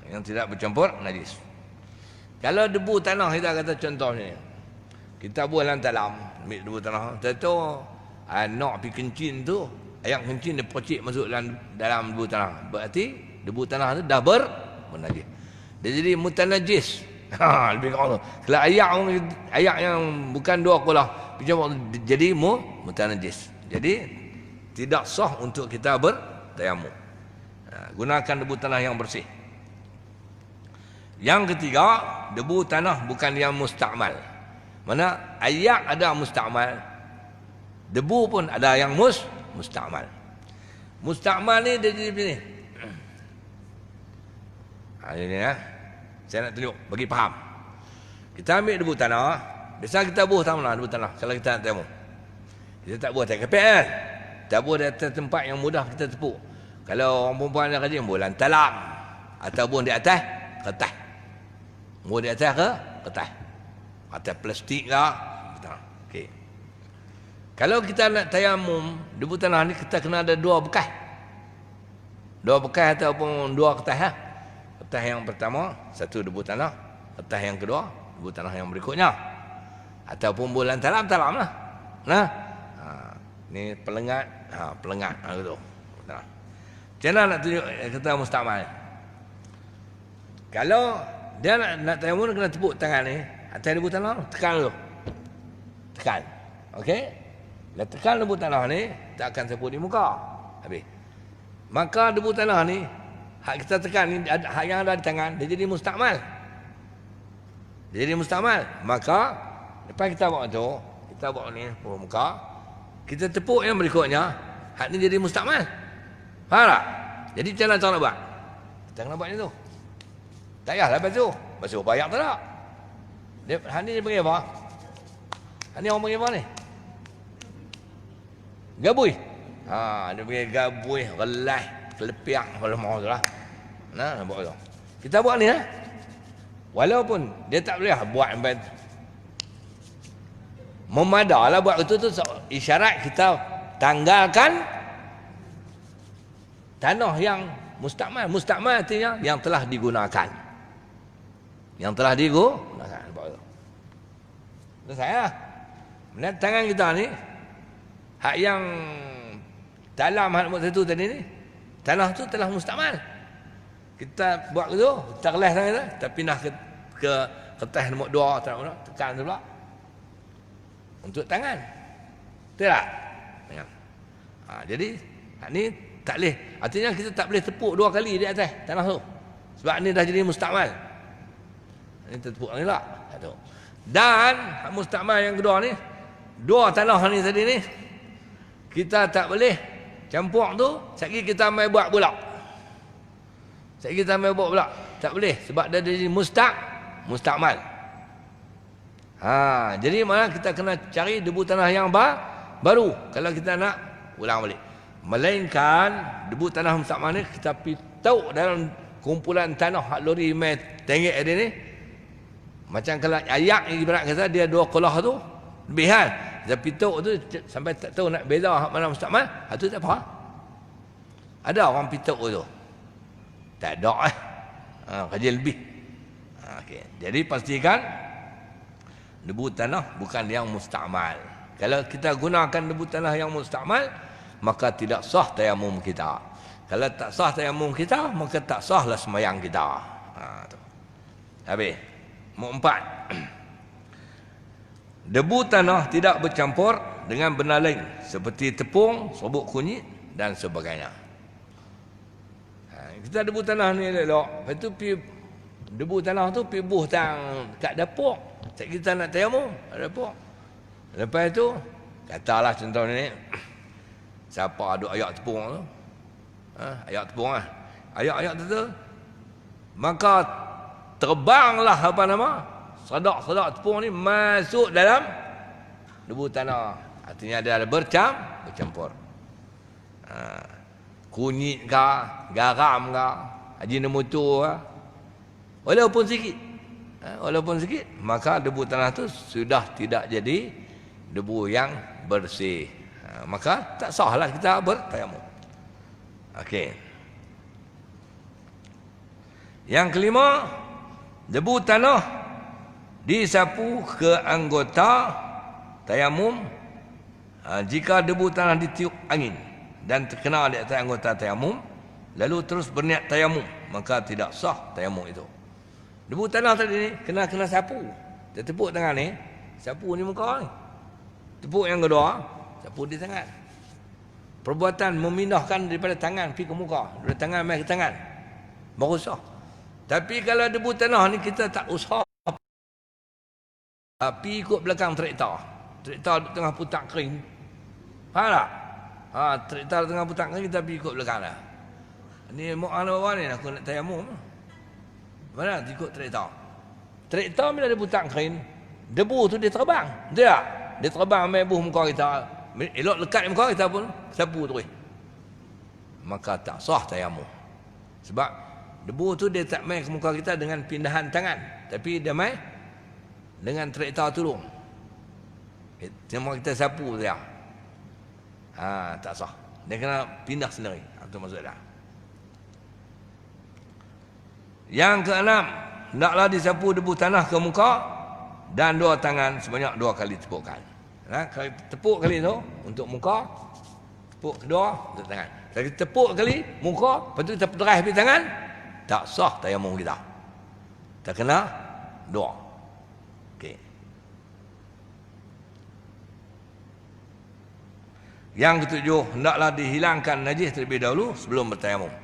Yang tidak bercampur najis. Kalau debu tanah kita kata contohnya, kita buat dalam ambil debu tanah, tentu nak pergi kencing tu, ayam kencing dia pocik masuk dalam debu tanah. Berarti debu tanah tu dah bernajis. Dia jadi mutanajis. Lebih kurang tu. Kalau ayak yang bukan dua kolah, jadi mutanajis. Jadi tidak sah untuk kita bertayamum. Gunakan debu tanah yang bersih. Yang ketiga, debu tanah bukan yang mustakmal. Mana ayak ada mustakmal, debu pun ada yang mustakmal. Mustakmal ni dia jadi begini. Ini saya nak tunjuk bagi faham. Kita ambil debu tanah, biasa kita buh tahu lah debu tanah kalau kita nak tayamum. Kita tak buh atas kapek kan. Tak buh di atas tempat yang mudah kita tepuk. Kalau orang perempuan yang rajin buh lantalam ataupun di atas kertas. Buh di atas ke kertas. Atas plastik lah. Okey. Kalau kita nak tayamum debu tanah ni, kita kena ada dua bekas. Dua bekas ataupun dua kertas lah. Kertas yang pertama, satu debu tanah. Kertas yang kedua, debu tanah yang berikutnya. Ataupun bulan talam lah. Nah. Ni pelengat, pelengat gitu. Nah. Macam mana nak tunjuk kata mustakmal? Kalau dia nak tayamum kena tepuk tangan ni atas debu tanah, tekan dulu. Tekan. Okey? Bila tekan debu tanah ni, tak akan tepuk di muka. Habis. Maka debu tanah ni hak kita tekan ni, hak yang ada di tangan, dia jadi mustakmal. Dia jadi mustakmal. Maka lepas kita buat tu, kita buat ni muka, kita tepuk yang berikutnya, hak ni jadi mustakmal. Faham tak? Jadi macam mana cara nak buat? Kita kena buat ni tu. Tak payahlah basuh. Basuh payak tak nak. Hak ni dia panggil apa? Hak ni orang panggil apa ni? Gabui. Dia panggil gabui, relai, kelepiak, kalau mahu tu lah. Nah, buat tu. Kita buat ni lah. Walaupun dia tak boleh buat sampai memadalah buat itu tu isyarat kita tanggalkan tanah yang mustakmal. Mustakmal artinya yang telah digunakan. Yang telah digunakan. Itu saya. Melihat tangan kita ni, hak yang dalam hak nombor 1 tadi ni, tanah tu telah mustakmal. Kita buat tu, kita kelas tangan tu, kita pindah ke kertas nombor 2, tekan tu pula. Untuk tangan. Betul tak? Jadi ni tak boleh. Artinya kita tak boleh tepuk 2 kali di atas tanah tu. Sebab ni dah jadi mustakmal. Ini tepuk ni lah. Dan mustakmal yang kedua ni, 2 tanah ni tadi ni, kita tak boleh campur tu, sekali kita mai buat pula. Sekali kita mai buat pula. Tak boleh. Sebab dia jadi mustakmal. Jadi mana kita kena cari debu tanah yang baru kalau kita nak ulang balik. Melainkan debu tanah mustakmal ni kita pitau dalam kumpulan tanah hak lori mai tengek dia ni. Macam kalau ayak ibarat kata dia 2 kolah tu, Lebihan. Dia pituk tu sampai tak tahu nak beza mana mustakmal, itu tak apa. Ada orang pituk tu. Tak ada kerja lebih. Okey. Jadi pastikan debu tanah bukan yang mustakmal. Kalau kita gunakan debu tanah yang mustakmal, maka tidak sah tayamum kita. Kalau tak sah tayamum kita, maka tak sahlah sembahyang kita. Tu. Habis. Nombor 4. Debu tanah tidak bercampur dengan benda lain seperti tepung, serbuk kunyit dan sebagainya. Kita debu tanah ni elok. Lepas tu debu tanah tu pi buh tang kat dapur. Tak kita nak tayamum, dapur. Lepas tu katalah contoh ni, siapa ada ayak tepung tu? Ayak tepung lah. Ayak-ayak tu maka terbanglah apa nama? Sedak-sedak tepung ni masuk dalam debu tanah. Artinya dia ada bercampur. Kunyit ke, garam ke, ajinomoto ke. Walaupun sikit, maka debu tanah tu sudah tidak jadi debu yang bersih. Maka tak sahlah kita bertayamum. Okey. Yang kelima, debu tanah disapu ke anggota tayamum jika debu tanah ditiup angin dan terkena di atas anggota tayamum, lalu terus berniat tayamum, maka tidak sah tayamum itu. Debu tanah tadi ni kena sapu. Dia tepuk tangan ni, sapu ni muka ni. Tepuk yang kedua, sapu di tangan. Perbuatan memindahkan daripada tangan pergi ke muka, dari tangan mai ke tangan, baru sah. Tapi kalau debu tanah ni kita tak usah pergi ikut belakang traktor. Traktor tengah putar kering. Faham tak? Traktor tengah putar kering, kita pergi ikut belakang dah. Ni mu'an bawah ni aku nak tayamum. Mana ikut traktor? Traktor bila dia putar kering, debu tu dia terbang. Betul tak? Dia terbang ambil buh muka kita. Elok lekat muka kita pun sapu terus. Maka tak sah tayamum. Sebab debu tu dia tak main ke muka kita dengan pindahan tangan, tapi dia main dengan traktor tolong. Cuma kita sapu dia. Tak sah. Dia kena pindah sendiri. Itu maksud dia. Yang keenam, hendaklah disapu debu tanah ke muka dan dua tangan sebanyak 2 kali tepukan. Tepuk kali tu untuk muka, tepuk kedua untuk tangan. Kalau tepuk kali muka, lepas tu kita peterai habis tangan, tak sah tayamum kita. Tak kena dua. Okey. Yang ketujuh, hendaklah dihilangkan najis terlebih dahulu sebelum bertayamum.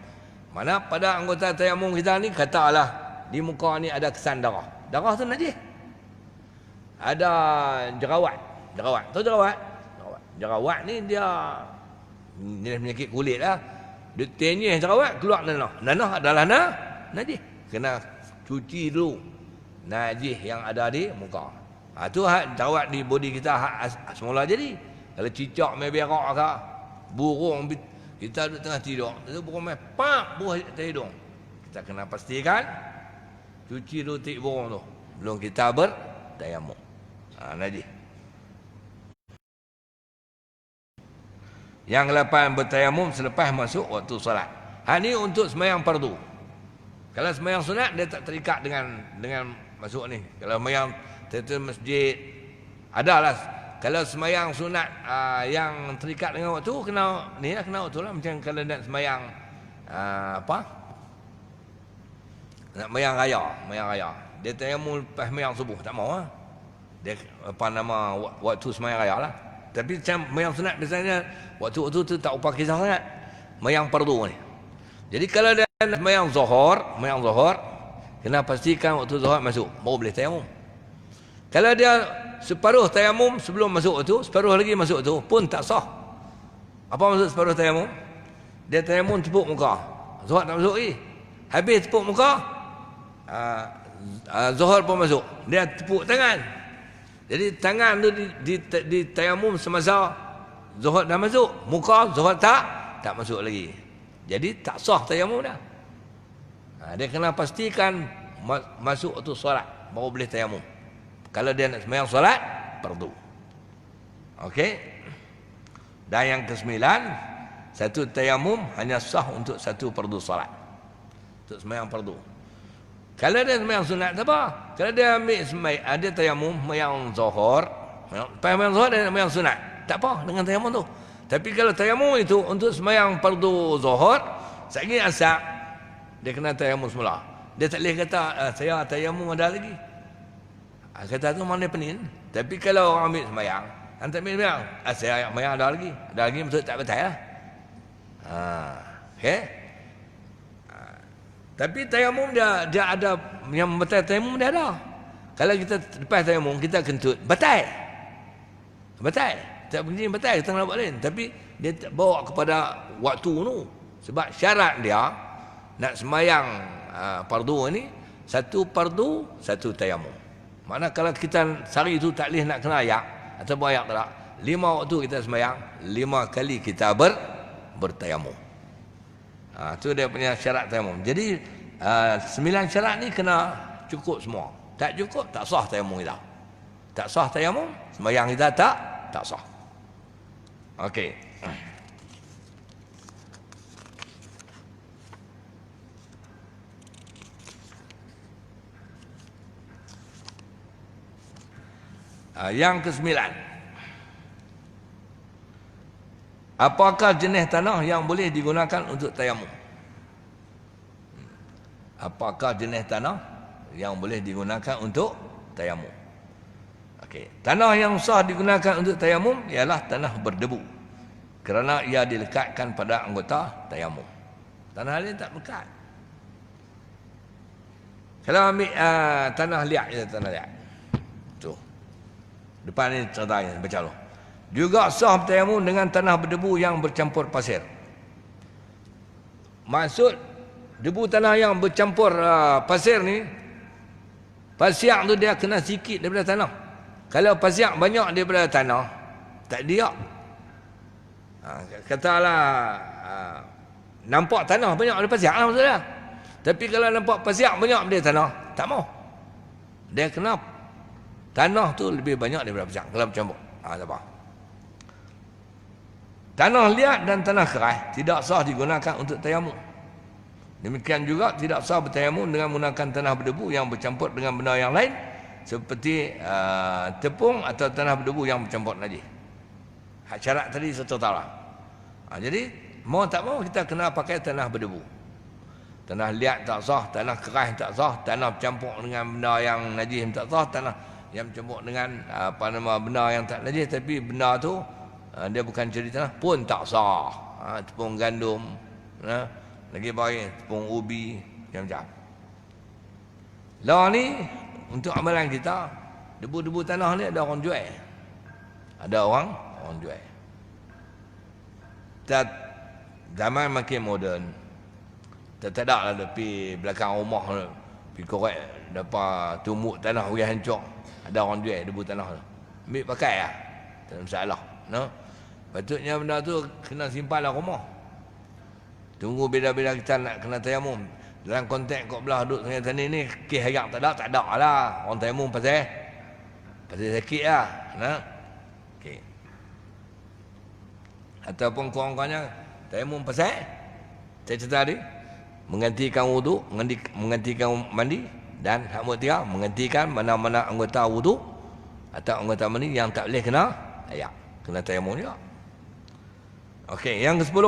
Mana pada anggota tayamum kita ni, katalah di muka ni ada kesan darah. Darah tu najis. Ada jerawat. Tahu jerawat? Jerawat ni dia penyakit kulit lah. Dia tenyih jerawat, keluar nanah. Nanah adalah najis. Kena cuci dulu najis yang ada di muka. Tu hak jerawat di body kita hak semula jadi. Kalau cicak mai berak ke, burung kita duduk tengah tidur, tu burung mai pak buah atas hidung. Kita kena pastikan cuci dulu tik burung tu belum kita bertayamum. Najis. Yang ke-8, bertayamum selepas masuk waktu solat. Ni untuk sembahyang fardu. Kalau sembahyang sunat dia tak terikat dengan masuk ni. Kalau sembahyang di masjid adalah. Kalau sembahyang sunat yang terikat dengan waktu kena ni lah, kena waktu lah. Macam kalau nak sembahyang nak sembahyang raya. Dia tayamum lepas sembahyang subuh, tak mau lah. Dia waktu sembahyang raya lah. Tapi macam sembahyang sunat biasanya waktu-waktu tu tak upah kisah sangat. Sembahyang fardu ni. Jadi kalau dia nak sembahyang zuhur, kena pastikan waktu zuhur masuk, baru boleh tayamum. Kalau dia separuh tayamum sebelum masuk waktu, separuh lagi masuk waktu, pun tak sah. Apa maksud separuh tayamum? Dia tayamum tepuk muka, zuhur tak masuk lagi. Habis tepuk muka, zuhur pun masuk. Dia tepuk tangan. Jadi tangan tu di tayamum semasa zuhur dah masuk, muka zuhur tak masuk lagi. Jadi tak sah tayamum dah. Dia kena pastikan masuk waktu solat baru boleh tayamum. Kalau dia nak sembahyang solat fardu. Okey. Dan yang kesembilan, satu tayamum hanya sah untuk satu fardu solat. Untuk sembahyang fardu. Kalau dia sembahyang sunat tak apa. Kalau dia ambil sembahyang, ada tayamum sembahyang zuhur, sembahyang zuhur dan sembahyang sunat, tak apa dengan tayamum tu. Tapi kalau tayamum itu untuk sembahyang fardu zuhur, sekali asar, dia kena tayamum semula. Dia tak boleh kata saya tayamum ada lagi. Kata tu mana penin. Tapi kalau orang ambil sembahyang, tak ambil sembahyang, saya sembahyang ada lagi. Ada lagi betul tak betul lah. Okey. Tapi tayamum dia ada yang betul, tayamum dia ada. Kalau kita lepas tayamum kita kentut, batal. Batal. Tak begini batal, kita nak buat lain. Tapi dia bawa kepada waktu tu. Sebab syarat dia nak sembahyang fardu ni, satu fardu, satu tayamum. Mana kalau kita sehari tu tak boleh nak kena ayak ataupun ayak tak, 5 waktu kita sembahyang, 5 kali kita bertayamum. Tu dia punya syarat tayamum. Jadi 9 syarat ni kena cukup semua. Tak cukup, tak sah tayamum kita. Tak sah tayamum, sembahyang kita tak sah. Okey. Yang kesembilan, apakah jenis tanah yang boleh digunakan untuk tayamum? Apakah jenis tanah yang boleh digunakan untuk tayamum? Okey, tanah yang sah digunakan untuk tayamum ialah tanah berdebu, kerana ia dilekatkan pada anggota tayamum. Tanah lain tak melekat. Kalau ambil tanah liat, tanah liat tu depan ni ceritanya, baca dulu. Juga sah tayamum dengan tanah berdebu yang bercampur pasir. Maksud debu tanah yang bercampur pasir ni, pasir tu dia kena sikit daripada tanah. Kalau pasir banyak daripada tanah, tak dia. Katalah nampak tanah banyak daripada pasir lah maksudnya. Tapi kalau nampak pasir banyak daripada tanah, tak mau. Dia kena tanah tu lebih banyak daripada pasir kalau bercampur. Tak apa. Tanah liat dan tanah keras tidak sah digunakan untuk tayamum. Demikian juga tidak sah bertayamum dengan menggunakan tanah berdebu yang bercampur dengan benda yang lain seperti tepung atau tanah berdebu yang bercampur najis. Hak syarat tadi satu talah. Jadi mau tak mau kita kena pakai tanah berdebu. Tanah liat tak sah, tanah keras tak sah, tanah bercampur dengan benda yang najis tak sah, tanah yang bercampur dengan benda yang tak najis tapi benda tu dia bukan jadi tanah pun tak sah. Tepung gandum, lagi baik tepung ubi macam-macam. Lah ni untuk amalan kita, debu-debu tanah ni ada orang jual. Ada orang jual. Zaman makin moden. Tak ada lah pergi belakang rumah, pergi korek dapat tumuk tanah pergi hancur. Ada orang jual debu tanah tu. Ambil pakai lah. Tak ada masalah. No? Patutnya benda tu kena simpan lah rumah. Tunggu bila-bila kita nak kena tayamum. Dalam konteks kau belah duduk dengan tani ni, kes hayak tak ada lah. Orang tayamum pasal sakit lah. Nah? Okay. Ataupun kurang-kurangnya tayamum pasal saya cerita tadi, menggantikan wudu, menggantikan mandi, dan hak tiga, menggantikan mana-mana anggota wudu atau anggota mandi yang tak boleh kena hayak, kena tayamum juga. Okey, yang ke-10.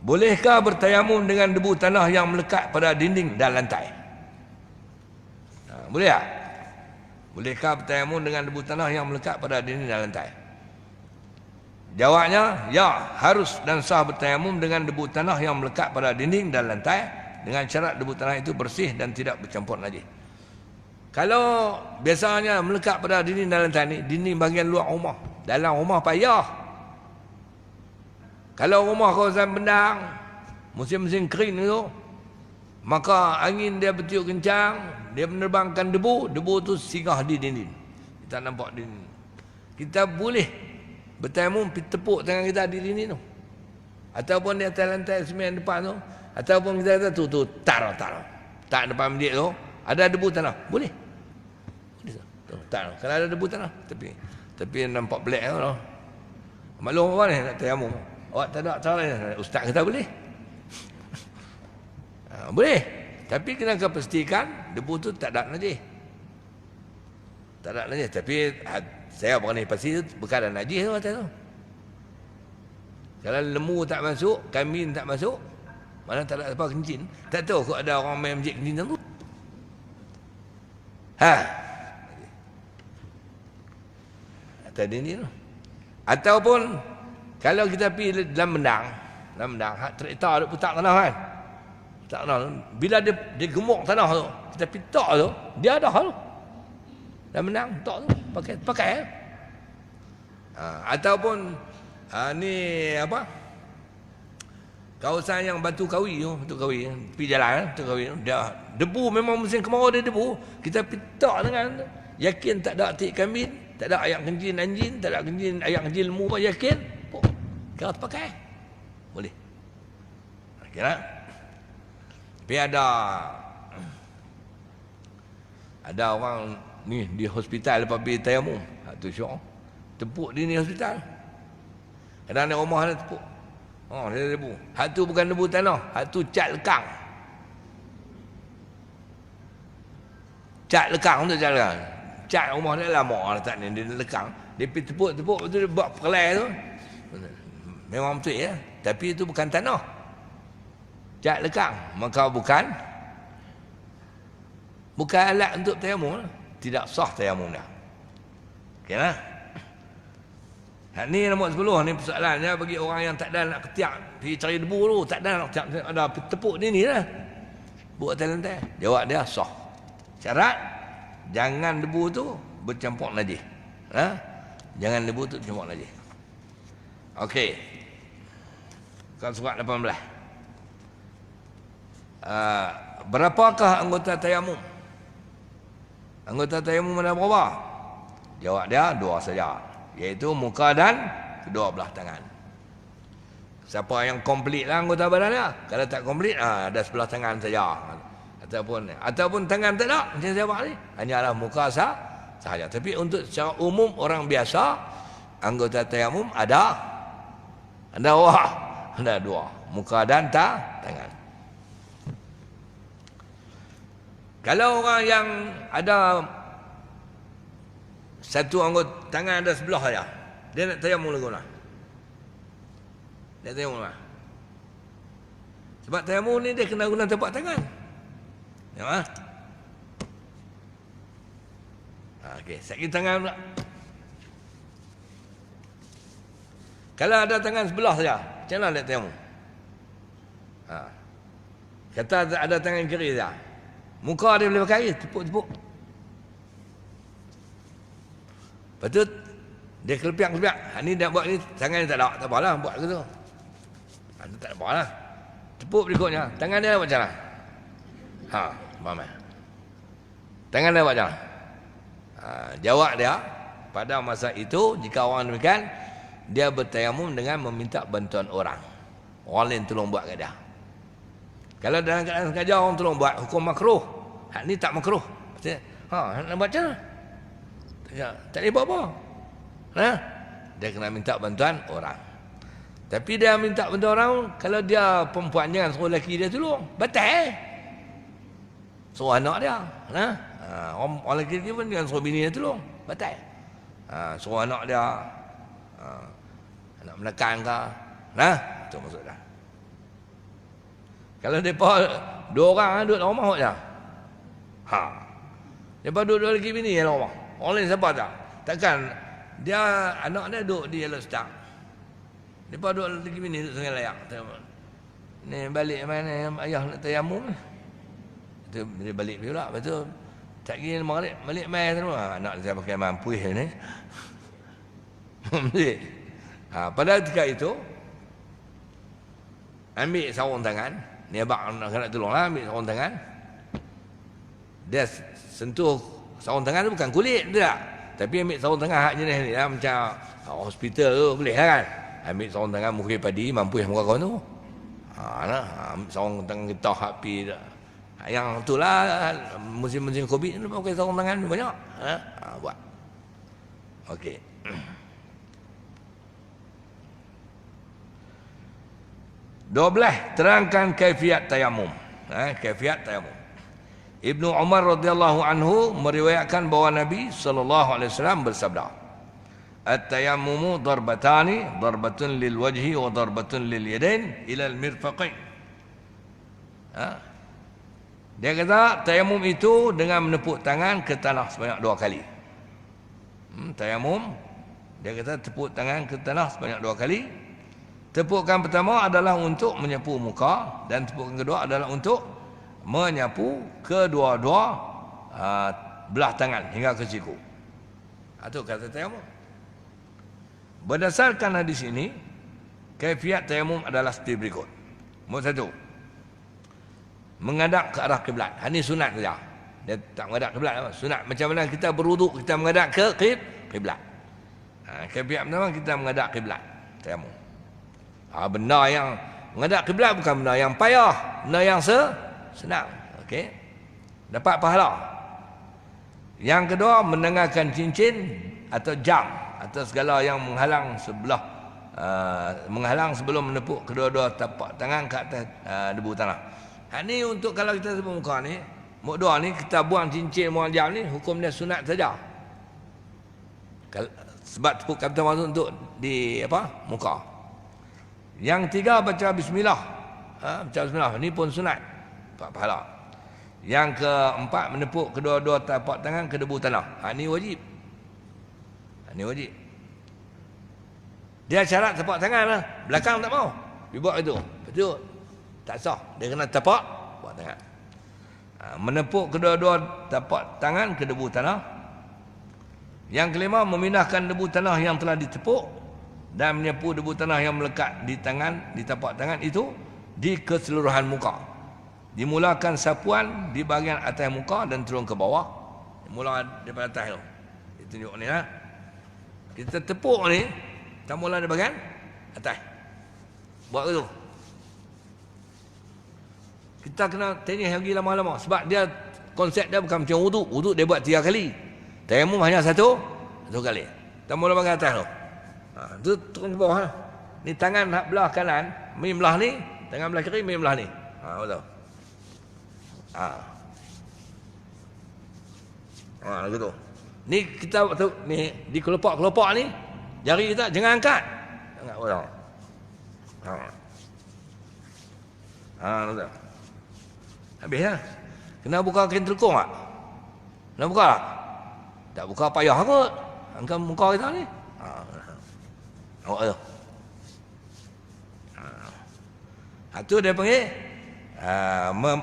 Bolehkah bertayamum dengan debu tanah yang melekat pada dinding dan lantai? Boleh tak? Bolehkah bertayamum dengan debu tanah yang melekat pada dinding dan lantai? Jawabnya, ya, harus dan sah bertayamum dengan debu tanah yang melekat pada dinding dan lantai dengan syarat debu tanah itu bersih dan tidak bercampur najis. Kalau biasanya melekat pada dinding dan lantai ni, dinding bahagian luar rumah, dalam rumah payah. Kalau rumah kawasan bendang, musim-musim kering tu, maka angin dia bertiup kencang, dia menerbangkan debu, debu tu singgah di dinding. Kita nampak dinding. Kita boleh bertayamum tepuk tangan kita di dinding tu. Ataupun di atas lantai semen depan tu, ataupun kita kata tu taruh. Tak depan bilik tu, ada debu tanah. Boleh. Taruh. Kalau ada debu tanah, tepi. Tapi nampak black tu. Maklum apa ni nak tayamum? Awak tak ada cara lain. Ustaz kata boleh. Boleh. Tapi kena pastikan debu tu tak ada najis. Tak ada najis. Tapi saya berani pasti bukan ada najis tu atas tu. Kalau lembu tak masuk, kambing tak masuk, mana tak ada apa kencing. Tak tahu kok ada orang main masjid kencing tu. Tadi ni tu. Ataupun kalau kita pergi dalam mendang, traktor duk putar tanah kan. Putar tanah tu, bila dia gemuk tanah tu, kita pitak tu, dia ada tu. Dalam mendang putar tu, pakai. Ataupun ni apa? Kawasan yang Batu Kawi tu, pergi jalan Batu Kawi tu, dia debu memang musim kemarau dia debu. Kita pitak dengan yakin tak ada tik kambing, tak ada ayak kencing anjing, tak ada ayak kencing lembu pun yakin. Kalau pakai boleh. Kira. Tapi ada orang ni di hospital lepas pergi tayamum. Tu syok. Tepuk dia ni hospital. Kadang ada rumah ada tepuk. Dia debu. Hak tu bukan debu tanah, hak tu cat lekang. Cat lekang tu cat lekang. Cat rumah dia lama letak ni dia lekang. Dia pergi tepuk betul dia buat perlai tu. Memang betul ya, tapi itu bukan tanah. Cat lekang, maka bukan alat untuk tayamum. Tidak sah tayamum dah. Okeylah. Ni nombor 10 ni persoalannya bagi orang yang tak ada nak ketiak pergi cari debu tu, tak ada nak ketiak, ada tepuk ni lah. Buat lantai. Jawab dia sah. Syarat jangan debu tu bercampur najis. Jangan debu tu bercampur najis. Okey. Kan surat 18. Berapakah anggota tayamum? Anggota tayamum ada berapa? Jawab dia 2 saja, iaitu muka dan kedua belah tangan. Siapa yang komplit lah anggota badan dia. Kalau tak komplit, ada sebelah tangan saja. Ataupun tangan tak ada, macam saya buat ni, hanyalah muka sahaja. Tapi untuk secara umum orang biasa, anggota tayamum ada 2, muka dan tangan. Kalau orang yang ada satu anggota tangan ada sebelah saja, dia nak tayamum lagu mana? Dia tayamum mana? Sebab tayamum ni dia kena guna tapak tangan. Ya. Okey, sakit tangan pula. Kalau ada tangan sebelah saja, macam mana dia tayamum? Kata ada tangan kiri saja, muka dia boleh pakai, tepuk-tepuk. Lepas tu dia kelepiak-kelepiak. Ni dah buat ni, tangan dia tak ada, tak apalah buat ke tu. Tak apalah. Tepuk berikutnya, tangan dia buat macam mana? Faham tak? Tangan dia buat macam mana? Jawab dia, pada masa itu jika orang demikian, dia bertayamum dengan meminta bantuan orang. Orang lain tolong buat kat dia. Kalau dalam keadaan sengaja orang tolong buat, hukum makruh. Hak ni tak makruh. Nak buat macam mana? Tak boleh buat apa. Dia kena minta bantuan orang. Tapi dia minta bantuan orang, kalau dia perempuan jangan suruh lelaki dia tolong. Batal. Suruh anak dia. Orang lelaki dia pun jangan suruh bini dia tolong. Batal. Suruh anak dia. Anak menekan ke. Itu maksud dia. Kalau mereka 2 orang duduk dalam rumah saja. Mereka duduk lagi bini dalam rumah. Orang lain siapa tak? Takkan dia anak dia duduk di Yellow Star. Mereka duduk lagi bini duduk Sungai Layak. Ni balik mana ayah nak tayamum. Itu dia balik pula. Lepas tu tak kira balik mai semua. Anak saya pakai mampu ni. Pada ketika itu ambil sarung tangan. Ni abang nak tolonglah, ambil sarung tangan. Dia sentuh sarung tangan tu bukan kulit dia. Tapi ambil sarung tangan hak jenis ni lah, macam hospital tu boleh lah kan. Ambil sarung tangan mukul padi, mampu yang muka kau tu. Ambil sarung tangan kita hak pi. Yang tu lah musim-musim Covid ni pakai sarung tangan banyak. Buat. Okey. Terangkan kaifiat tayamum. Kaifiat tayamum. Ibnu Umar radhiyallahu anhu meriwayatkan bahawa Nabi sallallahu alaihi wasallam bersabda, "At-tayammumu darbatani, darbatun lil wajhi wa darbatun lil yadain ila al-mirfaqain." Dia kata tayamum itu dengan menepuk tangan ke tanah sebanyak 2 kali. Tayamum, dia kata tepuk tangan ke tanah sebanyak 2 kali. Tepukan pertama adalah untuk menyapu muka dan tepukan kedua adalah untuk menyapu kedua-dua belah tangan hingga ke siku. Itu kata tayamum. Berdasarkan hadis ini, kaifiat tayamum adalah seperti berikut. Nombor 1, menghadap ke arah kiblat. Ini sunat saja. Dia tak menghadap kiblat. Sunat macam mana kita berwuduk, kita menghadap ke kiblat. Kaifiat pertama kita menghadap kiblat. Tayamum. Benda yang menghadap kiblat bukan benda yang payah, benda yang senang. Okey. Dapat pahala. Yang kedua, mendengarkan cincin atau jam atau segala yang menghalang sebelum menepuk kedua-dua tapak tangan ke atas debu tanah. Ini untuk kalau kita tepuk muka ni, mukdoa ni kita buang cincin, buang jam ni, hukum dia sunat saja. Sebab tepukan pertama tu untuk di muka. Yang 3, baca bismillah. Baca bismillah ni pun sunat, pahala. Yang ke-4, menepuk kedua-dua tapak tangan ke debu tanah. Ini wajib. Ini wajib. Dia syarat tapak tangan lah. Belakang tak mau. Dia buat itu. Betul. Tak sah. Dia kena tapak buat tangan. Menepuk kedua-dua tapak tangan ke debu tanah. Yang kelima, memindahkan debu tanah yang telah ditepuk dan menyapu debu tanah yang melekat di tangan, di tapak tangan itu di keseluruhan muka. Dimulakan sapuan di bahagian atas muka dan turun ke bawah. Mula daripada atas tu. Dia tunjuk ni lah. Kita tepuk ni, kita mula di bahagian atas. Buat tu. Kita kena tenis lagi lama-lama. Sebab dia, konsep dia bukan macam wuduk. Wuduk dia buat 3 kali. Tayamum hanya satu kali. Kita mula bahagian atas tu. Tu turun ke bawah. Ni tangan belah kanan, main belah ni. Tangan belah kiri, main belah ni. Betul. Gitu. Ni kita waktu ni di kelopak-kelopak ni, jari kita jangan angkat. Jangan betul. Betul. Habis dah. Kena buka kain telekung tak? Kena buka tak? Tak buka payah kot. Angkat muka kita ni. Awak tu. Itu dia panggil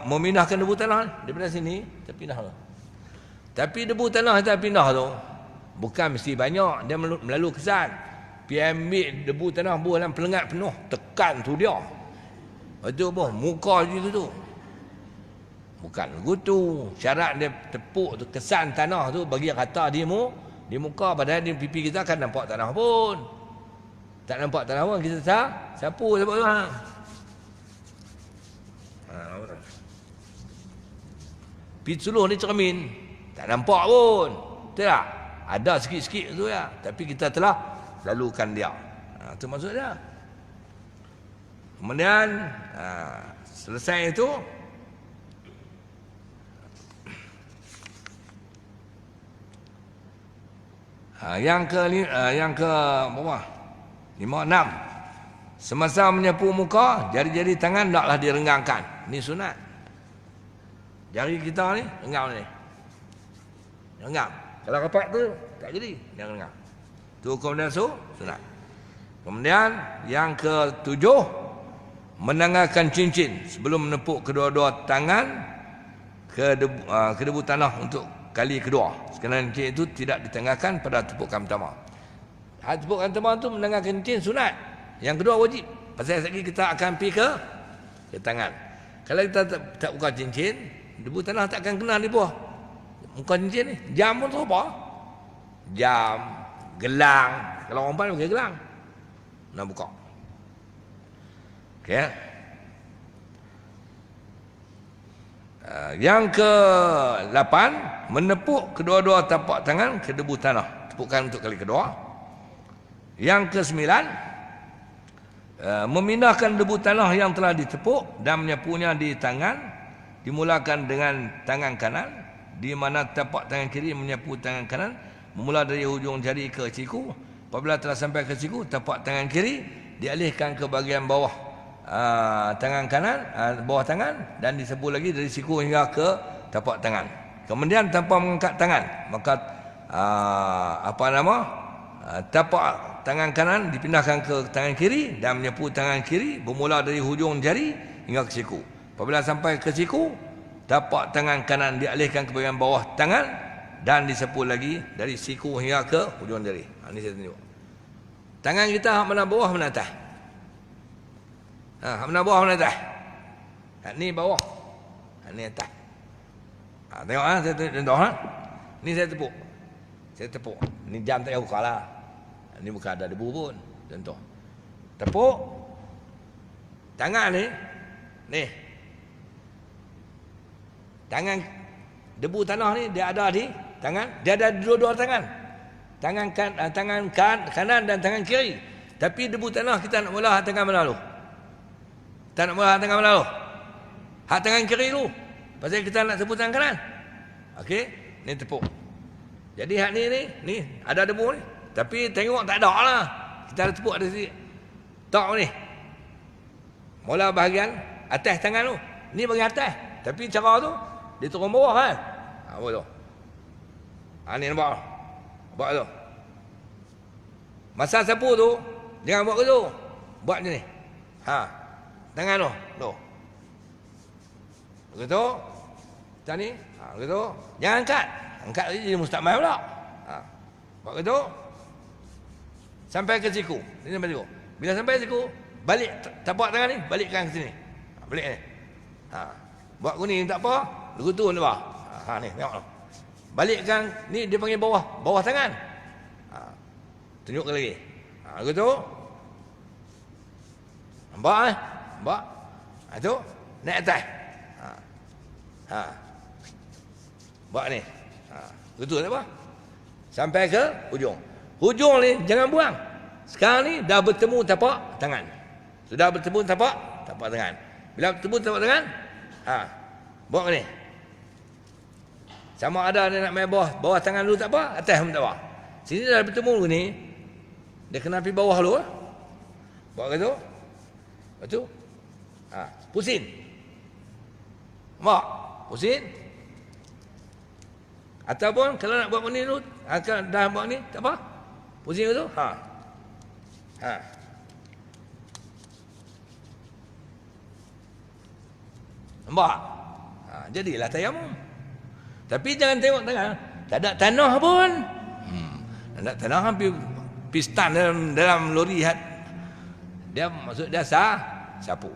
memindahkan debu tanah daripada sini, kita pindah tu. Tapi debu tanah kita pindah tu bukan mesti banyak, dia melalui kesan. Pergi ambil debu tanah buah dalam pelengat penuh, tekan tu dia. Itu apa? Muka je tu. Bukan begitu. Syarat dia tepuk tu, kesan tanah tu bagi rata di muka, padahal di pipi kita kan nampak tanah pun. Tak nampak tanah pun, kita sapu tu. Pitsuluh ni cermin, tak nampak pun. Betul tak? Ada sikit-sikit tu ya, tapi kita telah lalukan dia. Itu maksud dia. Kemudian selesai itu, yang ke berapa? 5, 6. Semasa menyapu muka, jari-jari tangan taklah direnggangkan. Ini sunat. Jari kita ni renggam ni. Renggam. Kalau rapat tu tak jadi, dia renggam. Tu hukum dia sunat. Kemudian yang ke-7, menanggalkan cincin sebelum menepuk kedua-dua tangan ke debu tanah untuk kali kedua. Sekiranya cincin itu tidak ditanggalkan pada tepukan pertama. Tepukan pertama tu menanggalkan cincin sunat. Yang kedua wajib. Pasal lagi kita akan pergi ke tangan. Kalau kita tak buka cincin, debu tanah tak akan kena di bawah muka cincin ni. Jam pun tu apa? Jam, gelang. Kalau orang pandai pakai gelang, nak buka. Okey. Yang ke-8, menepuk kedua-dua tapak tangan ke debu tanah. bukan untuk kali kedua. Yang kesembilan, memindahkan debu tanah yang telah ditepuk dan menyapunya di tangan, dimulakan dengan tangan kanan, di mana tapak tangan kiri menyapu tangan kanan, memula dari hujung jari ke siku. Apabila telah sampai ke siku, tapak tangan kiri dialihkan ke bahagian bawah tangan kanan, bawah tangan, dan disapu lagi dari siku hingga ke tapak tangan. Kemudian tanpa mengangkat tangan, maka tapak tangan kanan dipindahkan ke tangan kiri dan menyapu tangan kiri bermula dari hujung jari hingga ke siku. Apabila sampai ke siku, tapak tangan kanan dialihkan ke bahagian bawah tangan dan disapu lagi dari siku hingga ke hujung jari. Ini saya tunjuk. Tangan kita mana bawah, mana atas? Mana bawah, mana atas? Ini bawah, ini atas. Tengok saya tunjuk. Ini saya tepuk. Saya tepuk. Ini jam tak payah buka lah. Ini bukan ada debu pun. Contoh. Tepuk. Tangan ni. Ni. Tangan. Debu tanah ni dia ada di tangan. Dia ada dua-dua tangan. Tangan kanan dan tangan kiri. Tapi debu tanah kita nak mula hak tangan mana dulu? Kita nak mula hak tangan mana dulu? Hak tangan kiri dulu. Pasal kita nak tepuk tangan kanan. Okey. Ni tepuk. Jadi hak ni ada debu ni. Tapi tengok tak ada lah. Kita ada tepuk ada sikit. Tok ni. Mula bahagian atas tangan tu. Ni bahagian atas. Tapi cara tu dia turun bawah kan. Apa tu? Ni nampak. Buat tu. Masa sapu tu jangan buat gitu. Buat macam ni. Tangan tu. Tu. Begitu. Macam ni. Begitu. Jangan angkat. Angkat lagi jadi mustakmal pula. Buat begitu. Sampai ke siku. Ini sampai siku. Bila sampai siku, balik tapak tangan ni, balikkan ke sini. Balik ni. Buat kuning tak apa. Begitu ni bawah. Ni tengok tu. Balikkan ni dia panggil bawah, bawah tangan. Tunjukkan lagi. Begitu. Nampak eh? Nampak? Itu naik atas. Buat ni. Begitu tak apa? Sampai ke hujung. Hujung ni jangan buang. Sekarang ni dah bertemu tapak tangan. Sudah bertemu tapak tangan. Bila bertemu tapak tangan, buat ni. Sama ada dia nak main bawah tangan dulu tak apa, atas pun tak apa. Sini dah bertemu ni. Dia kena pergi bawah dulu. Buat gitu. Lepas tu pusing. Mak, pusing. Ataupun kalau nak buat ni dulu, dah buat ni, tak apa. Pusing tu. Nampak? Jadilah tayamum. Tapi jangan tengok tangan. Tak ada tanah pun. Tak ada tanah hampir pistan dalam lori. Dia maksud dia sapu.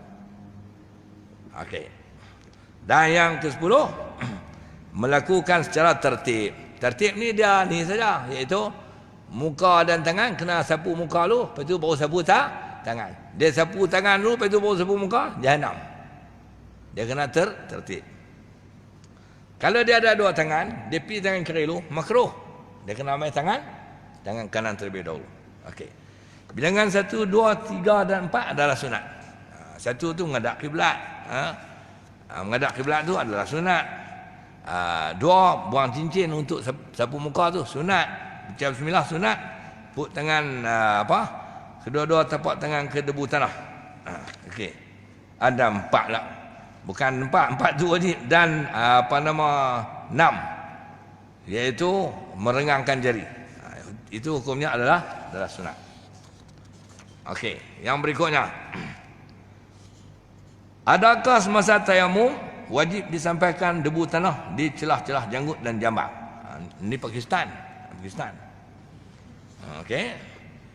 Okey. Dan yang ke-10, melakukan secara tertib. Tertib ni dia ni saja, iaitu muka dan tangan kena sapu muka dulu, lepas tu baru sapu tangan. Dia sapu tangan dulu, lepas tu baru sapu muka, jahanam. Dia kena tertib. Kalau dia ada dua tangan, dia pergi tangan kiri dulu, makruh. Dia kena ambil tangan kanan terlebih dahulu. Okey. Bilangan 1, 2, 3 dan 4 adalah sunat. Satu tu menghadap kiblat. Menghadap kiblat tu adalah sunat. 2, buang cincin untuk sapu muka tu sunat. Baca bismillah sunat. Put tangan kedua-dua tapak tangan ke debu tanah. Okey. Ada 4 lah. Bukan 4 tu wajib. Dan 6, iaitu merengangkan jari. Itu hukumnya adalah sunat. Okey, yang berikutnya. Adakah semasa tayamum wajib disampaikan debu tanah di celah-celah janggut dan jambak? Ini Pakistan. Okey.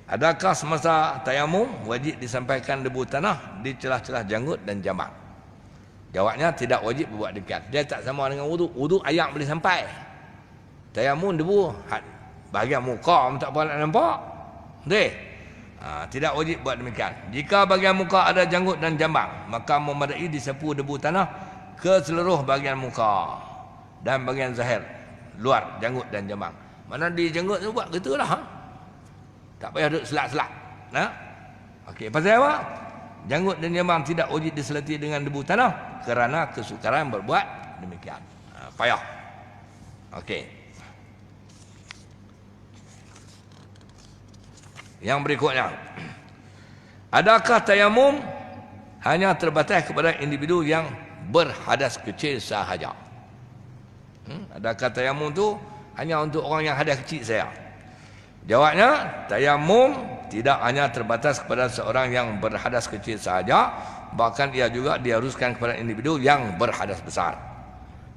Adakah semasa tayamum wajib disampaikan debu tanah di celah-celah janggut dan jambak? Jawabnya tidak wajib buat demikian. Dia tak sama dengan wudu. Wudu ayak boleh sampai. Tayamum debu bahagian muka tak apa nak nampak. Tidak wajib buat demikian. Jika bahagian muka ada janggut dan jambang, maka memadai disapu debu tanah ke seluruh bahagian muka dan bahagian zahir luar janggut dan jambang. Mana dijenggut tu buat gitulah. Ha? Tak payah duduk selak-selak. Nah. Okey, pasal apa? Janggut dan nyemang tidak wajib diselati dengan debu tanah kerana kesukaran berbuat demikian. Payah. Okey. Yang berikutnya. Adakah tayamum hanya terbatas kepada individu yang berhadas kecil sahaja? Adakah tayamum tu hanya untuk orang yang hadas kecil saja? Jawabnya, tayamum tidak hanya terbatas kepada seorang yang berhadas kecil sahaja, bahkan ia juga diharuskan kepada individu yang berhadas besar.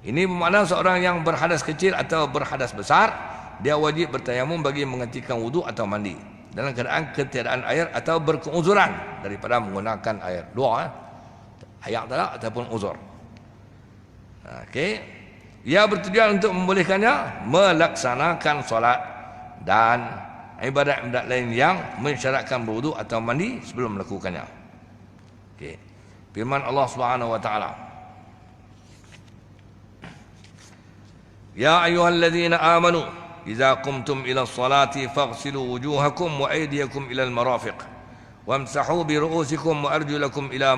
Ini bermakna seorang yang berhadas kecil atau berhadas besar, dia wajib bertayamum bagi menghentikan wudu atau mandi dalam keadaan ketiadaan air atau berkeuzuran daripada menggunakan air. Dua, hayak talak ataupun uzur. Okey. Ia bertujuan untuk membolehkannya melaksanakan solat dan ibadat-ibadat lain yang mensyaratkan berwudu atau mandi sebelum melakukannya. Okey. Firman Allah Subhanahu wa taala. Ya ayyuhalladzina amanu idza qumtum ila sholati faghsilu wujuhakum wa aydiyakum ila al-marafiq wamsahu bi ru'usikum wa arjulakum ila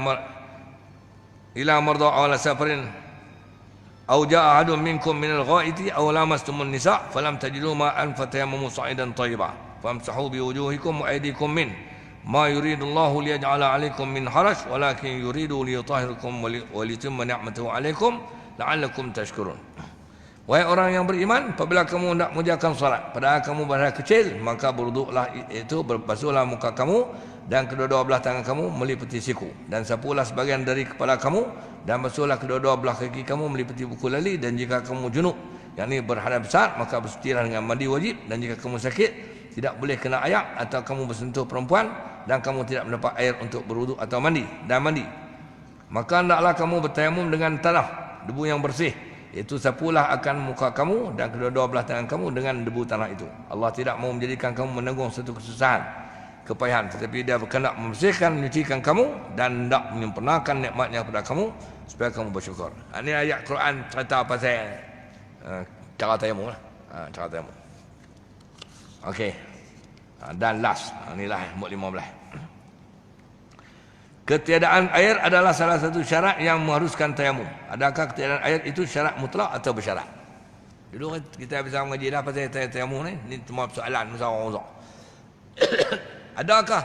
marda aw safarin aw jaa ahadun minkum min al-gha'iti aw lamastumun nisa' falam tajidu ma'an fatayammamu sa'idan thayyiban famsahu bi wujuhikum wa aydikum min ma yuridullahu liyaj'ala 'alaikum min haraj walakin yuridu liyutahhirakum wa liyutimma ni'matahu 'alaikum la'allakum tashkurun. Wahai orang yang beriman, apabila kamu hendak mengerjakan salat padahal kamu berhadas kecil, maka berwuduklah, iaitu berbasuhlah muka kamu dan kedua-dua belah tangan kamu meliputi siku, dan sapulah sebagian dari kepala kamu dan basuhlah kedua-dua belah kaki kamu meliputi buku lali, dan jika kamu junub, yakni berhadas besar, maka bersucilah dengan mandi wajib, dan jika kamu sakit tidak boleh kena air atau kamu bersentuh perempuan dan kamu tidak mendapat air untuk berwuduk atau mandi, maka hendaklah kamu bertayamum dengan tanah debu yang bersih, itu sapulah akan muka kamu dan kedua-dua belah tangan kamu dengan debu tanah itu. Allah tidak mau menjadikan kamu menanggung satu kesusahan, kepayahan, tetapi dia berkehendak membersihkan, menyucikan kamu dan hendak menyempurnakan nikmatnya kepada kamu supaya kamu bersyukur. Ini ayat Quran cerita pasal cara tayamum lah. Cara tayamum. Okey. Dan last, inilah muat 15. Ketiadaan air adalah salah satu syarat yang mengharuskan tayamum. Adakah ketiadaan air itu syarat mutlak atau bersyarat? Dulu kita bisa mengaji dah pasal tayamum ni. Ini cuma soalan masa orang uzak. Adakah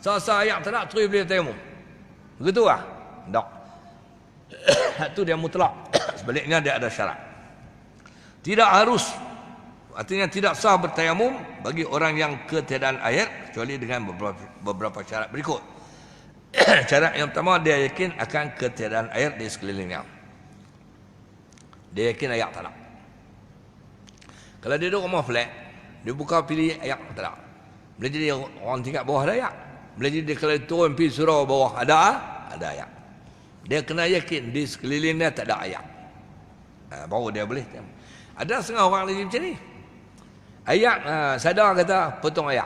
sasa ayat tak nak terus boleh tayamum? Begitu lah? Tak. Itu dia mutlak. Sebaliknya dia ada syarat. Tidak harus. Artinya tidak sah bertayamum bagi orang yang ketiadaan air kecuali dengan beberapa syarat berikut. Syarat yang pertama, dia yakin akan ketiadaan air di sekelilingnya. Dia yakin air tak ada. Kalau dia duduk rumah flat, dia buka pilih air tak ada. Boleh jadi orang tingkat bawah ada air. Boleh jadi kalau turun pergi surau bawah ada air. Dia kena yakin di sekelilingnya tak ada air. Baru dia boleh. Ada setengah orang lagi macam ni. Air, sadar kata potong air.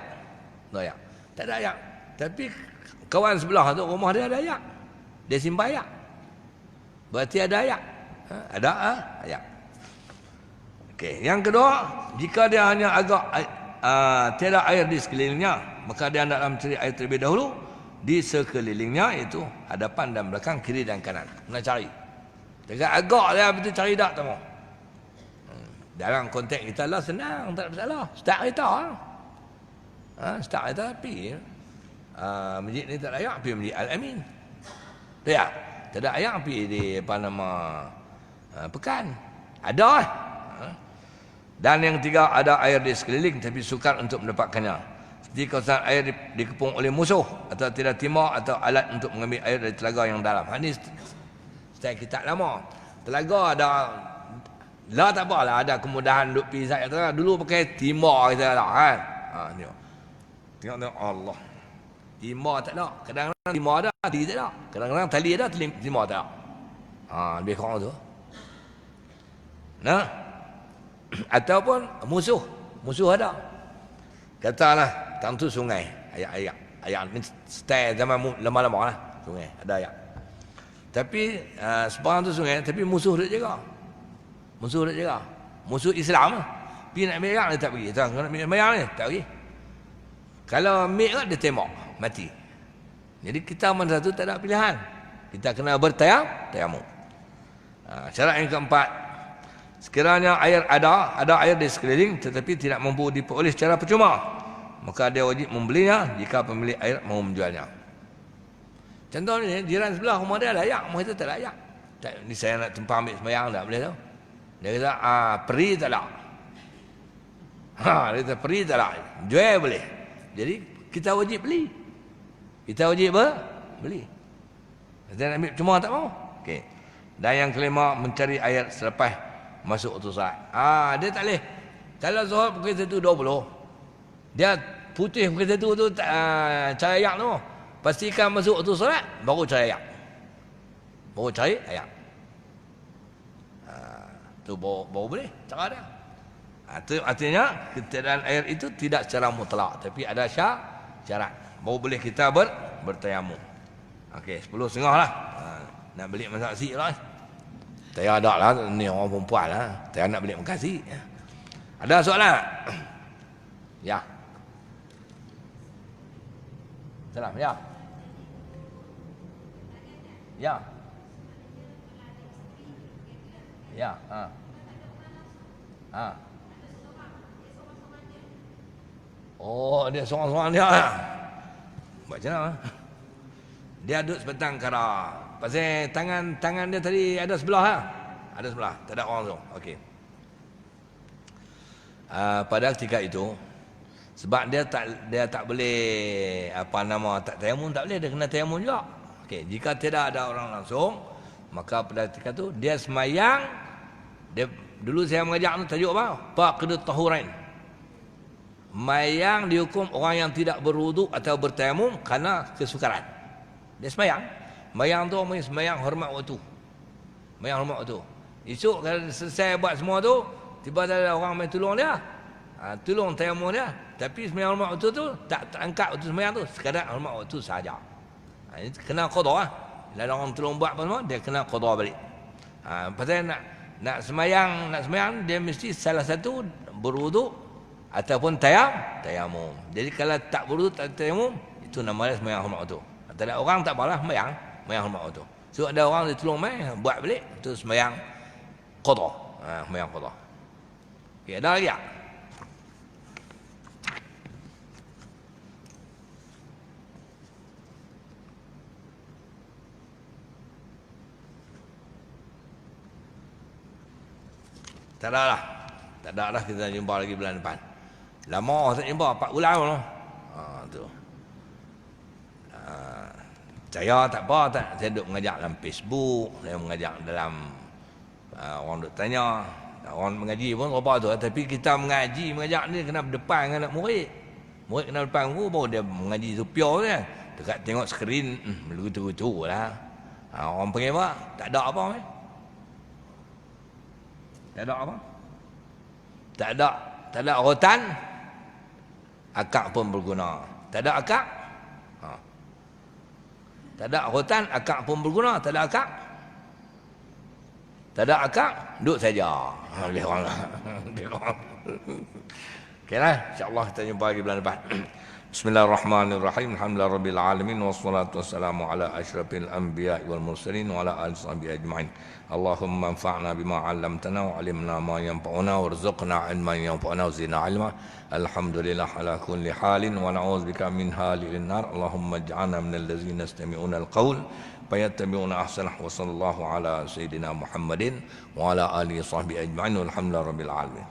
Tak ada air. Tapi kawan sebelah tu rumah dia ada air. Dia simpan air. Berarti ada air. Ada air. Okey, yang kedua, jika dia hanya agak tiada air di sekelilingnya, maka dia hendaklah mencari air terlebih dahulu di sekelilingnya, itu hadapan dan belakang, kiri dan kanan. Kena cari. Jangan agak dia betul cari tak tahu. Dalam konteks kita lah senang, tak ada masalah. Start kereta. Start kereta api. Masjid ni tak ada air, pergi Masjid Al-Amin. Tak? Tak ada air, pergi di Pekan. Ada. Dan yang ketiga, ada air di sekeliling tapi sukar untuk mendapatkannya. Seperti kawasan air dikepung oleh musuh atau tidak timah atau alat untuk mengambil air dari telaga yang dalam. Ini style kita lama. Telaga ada, lah tak apalah, ada kemudahan duk pergi saya telaga. Dulu pakai timah kita lah kan. Tengok Allah. Timah tak ada. Kadang-kadang timah ada, tali tak ada. Kadang-kadang tali ada, timah tak ada. Lebih kurang tu. Nah. Ataupun musuh. Musuh ada. Katalah, tentu sungai. Ayak ni style zaman lama-lama lah. Sungai, ada ayak. Tapi, sebarang tu sungai, tapi musuh dia jaga. Musuh dia jaga. Musuh Islam lah. Pergi nak ambil air dia tak pergi. Kalau nak ambil air ni tak pergi. Kalau ambil dia tembak, mati. Jadi kita mana satu tak ada pilihan. Kita kena bertayamum. Syarat yang keempat, sekiranya air ada air di sekeliling tetapi tidak mampu diperoleh secara percuma, maka dia wajib membelinya jika pemilik air mahu menjualnya. Contoh ni, jiran sebelah rumah dia layak, rumah kita tak layak. Ni saya nak tumpah ambil sembahyang tak boleh tau. Dia kata, peri tak nak. Dia kata, peri tak nak. Jual boleh. Jadi, kita wajib beli. Kita wajib beli. Kita nak ambil cuma tak mahu. Okey. Dan yang kelima, mencari air selepas masuk waktu solat. Dia tak boleh. Kalau solat pukul 1.20, dia putih pukul 1 tu cari air tu. Pastikan masuk waktu solat, baru cari air. Baru cari air. Tu baru boleh cara dia. Itu artinya ketiadaan air itu tidak secara mutlak, tapi ada syarat. Baru boleh kita bertayamum. Okey, 10.30 lah. Nak beli masak nasi lah. Saya ada lah, ni orang perempuan lah. Saya nak beli makan nasi. Ada soalan tak? Ya. Salam, ya. Ya. Ya, Oh, dia seorang-seorang dia. Buat macam mana? Dia duduk sebatang kara. Pasal tangan dia tadi ada sebelah lah. Ada sebelah, tak ada orang tu. Okey. Pada ketika itu, sebab dia tak boleh tak tayamum, tak boleh, dia kena tayamum juga. Okey, jika tidak ada orang langsung, maka pada ketika itu dia semayang. Dulu saya mengajar tajuk apa? Faqidut tahurain. Mayang dihukum orang yang tidak berwuduk atau bertayamum kerana kesukaran. Dia semayang. Mayang tu semayang hormat waktu. Mayang hormat waktu. Esok kalau selesai buat semua tu, tiba ada orang main tolong dia. Tolong tayamum dia. Tapi semayang hormat waktu tu tak angkat waktu semayang tu, sekadar hormat waktu sahaja. Ini kena qada lah. Bila ada orang tolong buat apa semua, dia kena qada balik. Pasal nak semayang dia mesti salah satu berwuduk ataupun tayamum. Jadi kalau tak berwuduk tak tayamum, itu nama dia semayang hormat waktu. Tak ada orang tak apalah, semayang hormat waktu. So ada orang dia tolong buat balik, itu semayang qada. Semayang qada. Okey, ada lagi tak? Tak ada lah, kita jumpa lagi bulan depan. Lama tak jumpa, 4 bulan lah. Tu. Saya tak apa, saya duduk mengajar dalam Facebook, saya mengajar dalam orang duduk tanya, orang mengaji pun apa tu, tapi kita mengajar ni kena berdepan dengan anak murid. Murid kena berdepan guru, baru dia mengaji tu pure kan. Dekat tengok skrin, lucu-lucu lah. Orang panggil apa? Tak ada apa meh? Tak ada apa? Tak ada rotan, akak pun berguna. Tak ada akak, tak ada rotan, akak pun berguna. Tak ada akak, duduk saja. Lebih orang lah. Okeylah, insya-Allah kita jumpa lagi bulan depan. Bismillahirrahmanirrahim. Alhamdulillahirabbil alamin wassalatu wassalamu ala asyrafil anbiya'i wal mursalin wa ala alihi washabihi ajmain. Allahumma anfa'na bima 'allamtana wa 'allimna ma yanfa'una warzuqna 'ilman yanfa'una wa zidna 'ilma. Alhamdulillah ala kulli halin wa na'udzubika min halil nar. Allahumma ij'alna minal ladzina yastami'una al-qaul fayattabi'una ahsanah. Wa sallallahu ala sayyidina Muhammadin wa ala alihi washabihi ajmain. Walhamdulillahirabbil alamin.